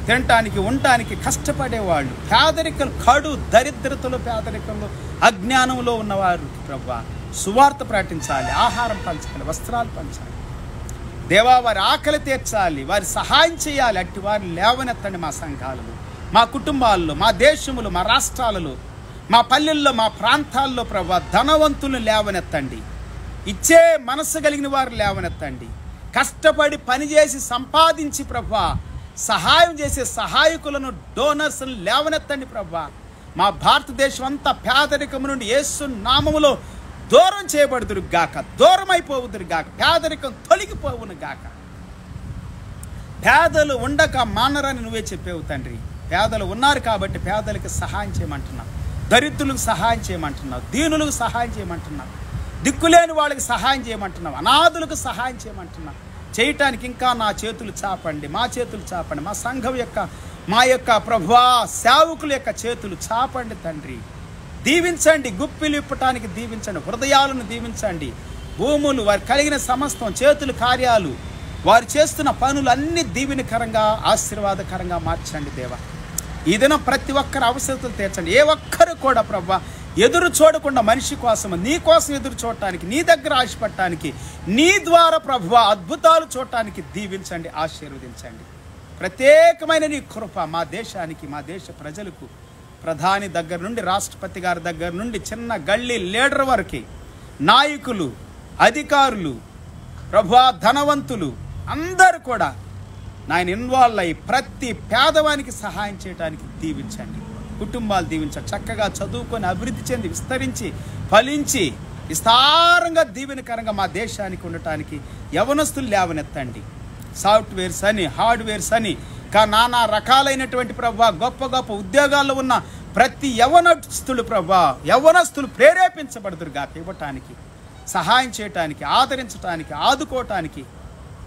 తినటానికి ఉండటానికి కష్టపడేవాళ్ళు, పేదరికలు, కడు దరిద్రతలో, పేదరికంలో, అజ్ఞానంలో ఉన్నవారు ప్రభువా సువార్త ప్రకటించాలి, ఆహారం పంచాలి, వస్త్రాలు పంచాలి. దేవా వారి ఆకలి తీర్చాలి, వారి సహాయం చేయాలి. అట్టి వారిని లేవనెత్తండి మా సంఘాలలో, మా కుటుంబాల్లో, మా దేశములు, మా రాష్ట్రాలలో, మా పల్లెల్లో, మా ప్రాంతాల్లో ప్రభువా ధనవంతులను లేవనెత్తండి. ఇచ్చే మనసు కలిగిన వారు లేవనెత్తండి. కష్టపడి పనిచేసి సంపాదించి ప్రభువా సహాయం చేసే సహాయకులను, డోనర్స్ను లేవనెత్తండి ప్రభువా. మా భారతదేశం అంతా పేదరికం నుండి యేసు నామములో దూరం చేయబడుదురు గాక, దూరం అయిపోవుదురు గాక, పేదరికం తొలగిపోవును గాక. పేదలు ఉండక మానరని నువ్వే చెప్పేవు తండ్రి. పేదలు ఉన్నారు కాబట్టి పేదలకు సహాయం చేయమంటున్నావు, దరిద్రులకు సహాయం చేయమంటున్నావు, దీనులకు సహాయం చేయమంటున్నావు, దిక్కులేని వాళ్ళకి సహాయం చేయమంటున్నావు, అనాథులకు సహాయం చేయమంటున్నావు. చేయటానికి ఇంకా నా చేతులు చాపండి, మా చేతులు చాపండి, మా సంఘం యొక్క, మా యొక్క ప్రభువా సేవకుల యొక్క చేతులు చాపండి తండ్రి. దీవించండి, గుప్పిలు ఇప్పటానికి దీవించండి, హృదయాలను దీవించండి. భూములు, వారు కలిగిన సమస్తం, చేతుల కార్యాలు, వారు చేస్తున్న పనులు అన్ని దీవెనకరంగా, ఆశీర్వాదకరంగా మార్చండి దేవా. ఈ దినం ప్రతి ఒక్కరి అవసరతలు తీర్చండి. ఏ ఒక్కరు కూడా ప్రభువా ఎదురు చూడకుండా మనిషి కోసం, నీ కోసం ఎదురు చూడటానికి, నీ దగ్గర ఆశపడటానికి, నీ ద్వారా ప్రభువా అద్భుతాలు చూడటానికి దీవించండి, ఆశీర్వదించండి. ప్రత్యేకమైన నీ కృప మా దేశానికి, మా దేశ ప్రజలకు, ప్రధాని దగ్గర నుండి, రాష్ట్రపతి గారి దగ్గర నుండి, చిన్న గల్లీ లీడర్ వరకు, నాయకులు, అధికారులు, ప్రభువా ధనవంతులు అందరూ కూడా నాయన ఇన్వాల్వ్ అయ్యి ప్రతి పేదవానికి సహాయం చేయడానికి దీవించండి. కుటుంబాలు దీవించండి, చక్కగా చదువుకొని అభివృద్ధి చెంది విస్తరించి ఫలించి విస్తారంగా దీవెనకరంగా మా దేశానికి ఉండటానికి యవనస్తులు లేవనెత్తండి. సాఫ్ట్వేర్స్ అని, హార్డ్వేర్స్ అని, నానా రకాలైనటువంటి ప్రభువా గొప్ప గొప్ప ఉద్యోగాల్లో ఉన్న ప్రతి యవనస్తులు ప్రేరేపించబడుదురు గాక, ఇవ్వటానికి, సహాయం చేయటానికి, ఆదరించటానికి, ఆదుకోవటానికి,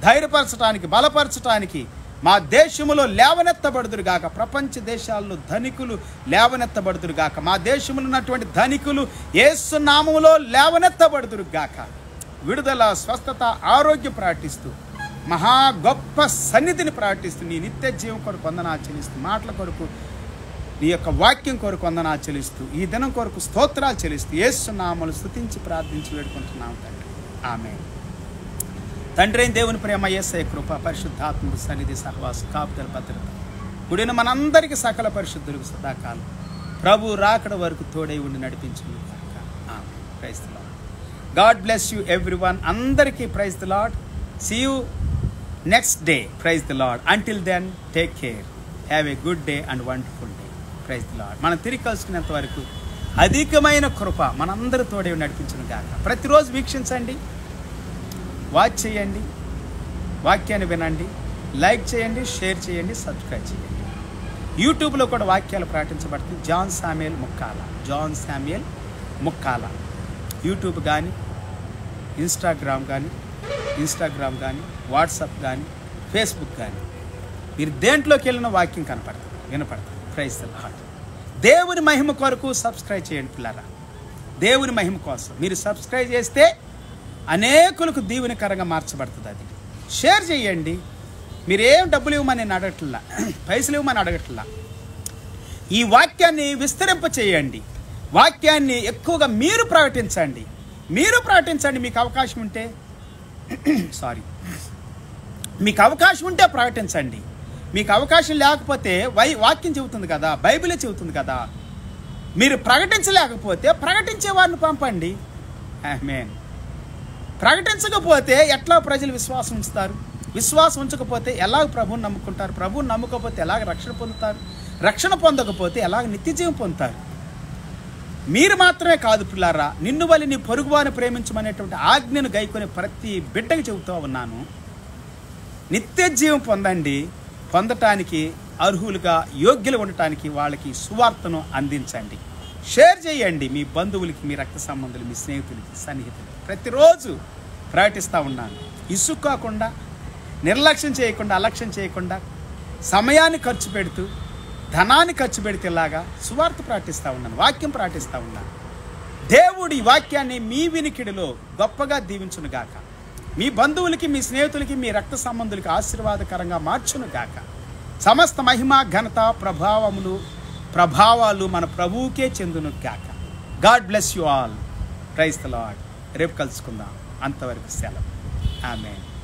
ధైర్యపరచటానికి, బలపరచటానికి మా దేశములో లేవనెత్తబడుదురు గాక. ప్రపంచ దేశాల్లో ధనికులు లేవనెత్తబడుదురు గాక. మా దేశంలో ఉన్నటువంటి ధనికులు యేసు నామములో లేవనెత్తబడుదురు గాక. విడుదల, స్వస్థత, ఆరోగ్యం ప్రకటిస్తూ, మహా గొప్ప సన్నిధిని ప్రకటిస్తూ, నీ నిత్య జీవం కొరకు వందనాలు చెల్లిస్తూ, మాటల కొరకు, నీ యొక్క వాక్యం కొరకు వందనాలు చెల్లిస్తూ, ఈ దినం కొరకు స్తోత్రాలు చెల్లిస్తూ యేసు నామములు స్తుతించి ప్రార్థించి వేడుకుంటున్నాం తండ్రి. ఆమేన్. తండ్రి అయిన దేవుని ప్రేమ, యేసయ్య కృప, పరిశుద్ధాత్మ సన్నిధి, సహవాస, కాపుదల, భద్రత కూడిన మనందరికీ సకల పరిశుద్ధులకు సదాకాలం ప్రభు రాకడ వరకు తోడై ఉండి నడిపించును గాక. ఆమేన్. Praise the Lord. God bless you everyone. అందరికీ praise the Lord. See you next day. Praise the Lord. Until then take care. Have a good day and wonderful day. Praise the Lord. మనం తిరిగి కలుసుకునేంత వరకు అధికమైన కృప మనందరి తోడే నడిపించును గాక. ప్రతిరోజు వీక్షించండి, వాచ్ చేయండి, వాక్యాన్ని వినండి, లైక్ చేయండి, షేర్ చేయండి, సబ్స్క్రైబ్ చేయండి. యూట్యూబ్లో కూడా వాక్యాలు ప్రకటించబడుతుంది. జాన్ శామ్యూయల్ ముక్కాల యూట్యూబ్ కానీ, ఇన్స్టాగ్రామ్ కానీ, వాట్సాప్ కానీ, ఫేస్బుక్ కానీ, మీరు దేంట్లోకి వెళ్ళిన వాక్యం వినపడుతుంది. Praise the Lord. దేవుని మహిమ కొరకు సబ్స్క్రైబ్ చేయండి పిల్లరా. దేవుని మహిమ కోసం మీరు సబ్స్క్రైబ్ చేస్తే అనేకులకు దీవెనకరంగా మార్చబడుతుంది. అది షేర్ చేయండి. మీరేం డబ్బులు ఇవ్వమని నేను అడగట్లా, పైసలు ఇవ్వమని అడగట్లా. ఈ వాక్యాన్ని విస్తరింప చేయండి. వాక్యాన్ని ఎక్కువగా మీరు ప్రకటించండి. మీకు అవకాశం ఉంటే మీకు అవకాశం ఉంటే ప్రకటించండి. మీకు అవకాశం లేకపోతే వాక్యం చెబుతుంది కదా, బైబిలే చెబుతుంది కదా. మీరు ప్రకటించలేకపోతే ప్రకటించే వారిని పంపండి. ఆమేన్. ప్రకటించకపోతే ఎట్లా ప్రజలు విశ్వాసం ఉంచుతారు? విశ్వాసం ఉంచకపోతే ఎలాగ ప్రభువుని నమ్ముకుంటారు? ప్రభువుని నమ్ముకోకపోతే ఎలాగ రక్షణ పొందుతారు? రక్షణ పొందకపోతే ఎలాగ నిత్య జీవం పొందుతారు? మీరు మాత్రమే కాదు పిల్లారా, నిన్ను వలి నీ పొరుగువారిని ప్రేమించమనేటువంటి ఆజ్ఞను గైకొని ప్రతి బిడ్డకి చెబుతూ ఉన్నాను. నిత్య జీవం పొందండి. పొందటానికి అర్హులుగా యోగ్యులు ఉండటానికి వాళ్ళకి సువార్తను అందించండి. షేర్ చేయండి మీ బంధువులకి, మీ రక్త సంబంధులు, మీ స్నేహితులకి, సన్నిహితులు. ప్రతిరోజు ప్రకటిస్తూ ఉన్నాను. ఇసుక్కోకుండా, నిర్లక్ష్యం చేయకుండా, అలక్ష్యం చేయకుండా, సమయాన్ని ఖర్చు పెడుతూ, ధనాన్ని ఖర్చు పెడితేలాగా సువార్త ప్రకటిస్తూ ఉన్నాను, వాక్యం ప్రకటిస్తూ ఉన్నాను. దేవుడి వాక్యాన్ని మీ వినికిడిలో గొప్పగా దీవించునుగాక. మీ బంధువులకి, మీ స్నేహితులకి, మీ రక్త సంబంధులకి ఆశీర్వాదకరంగా మార్చునుగాక. సమస్త మహిమ, ఘనత, ప్రభావాలు మన ప్రభువుకే చెందునుగాక. God bless you all. Praise the Lord. రేపు కలుసుకుందాం. అంతవరకు సెలవు. ఆమేన్.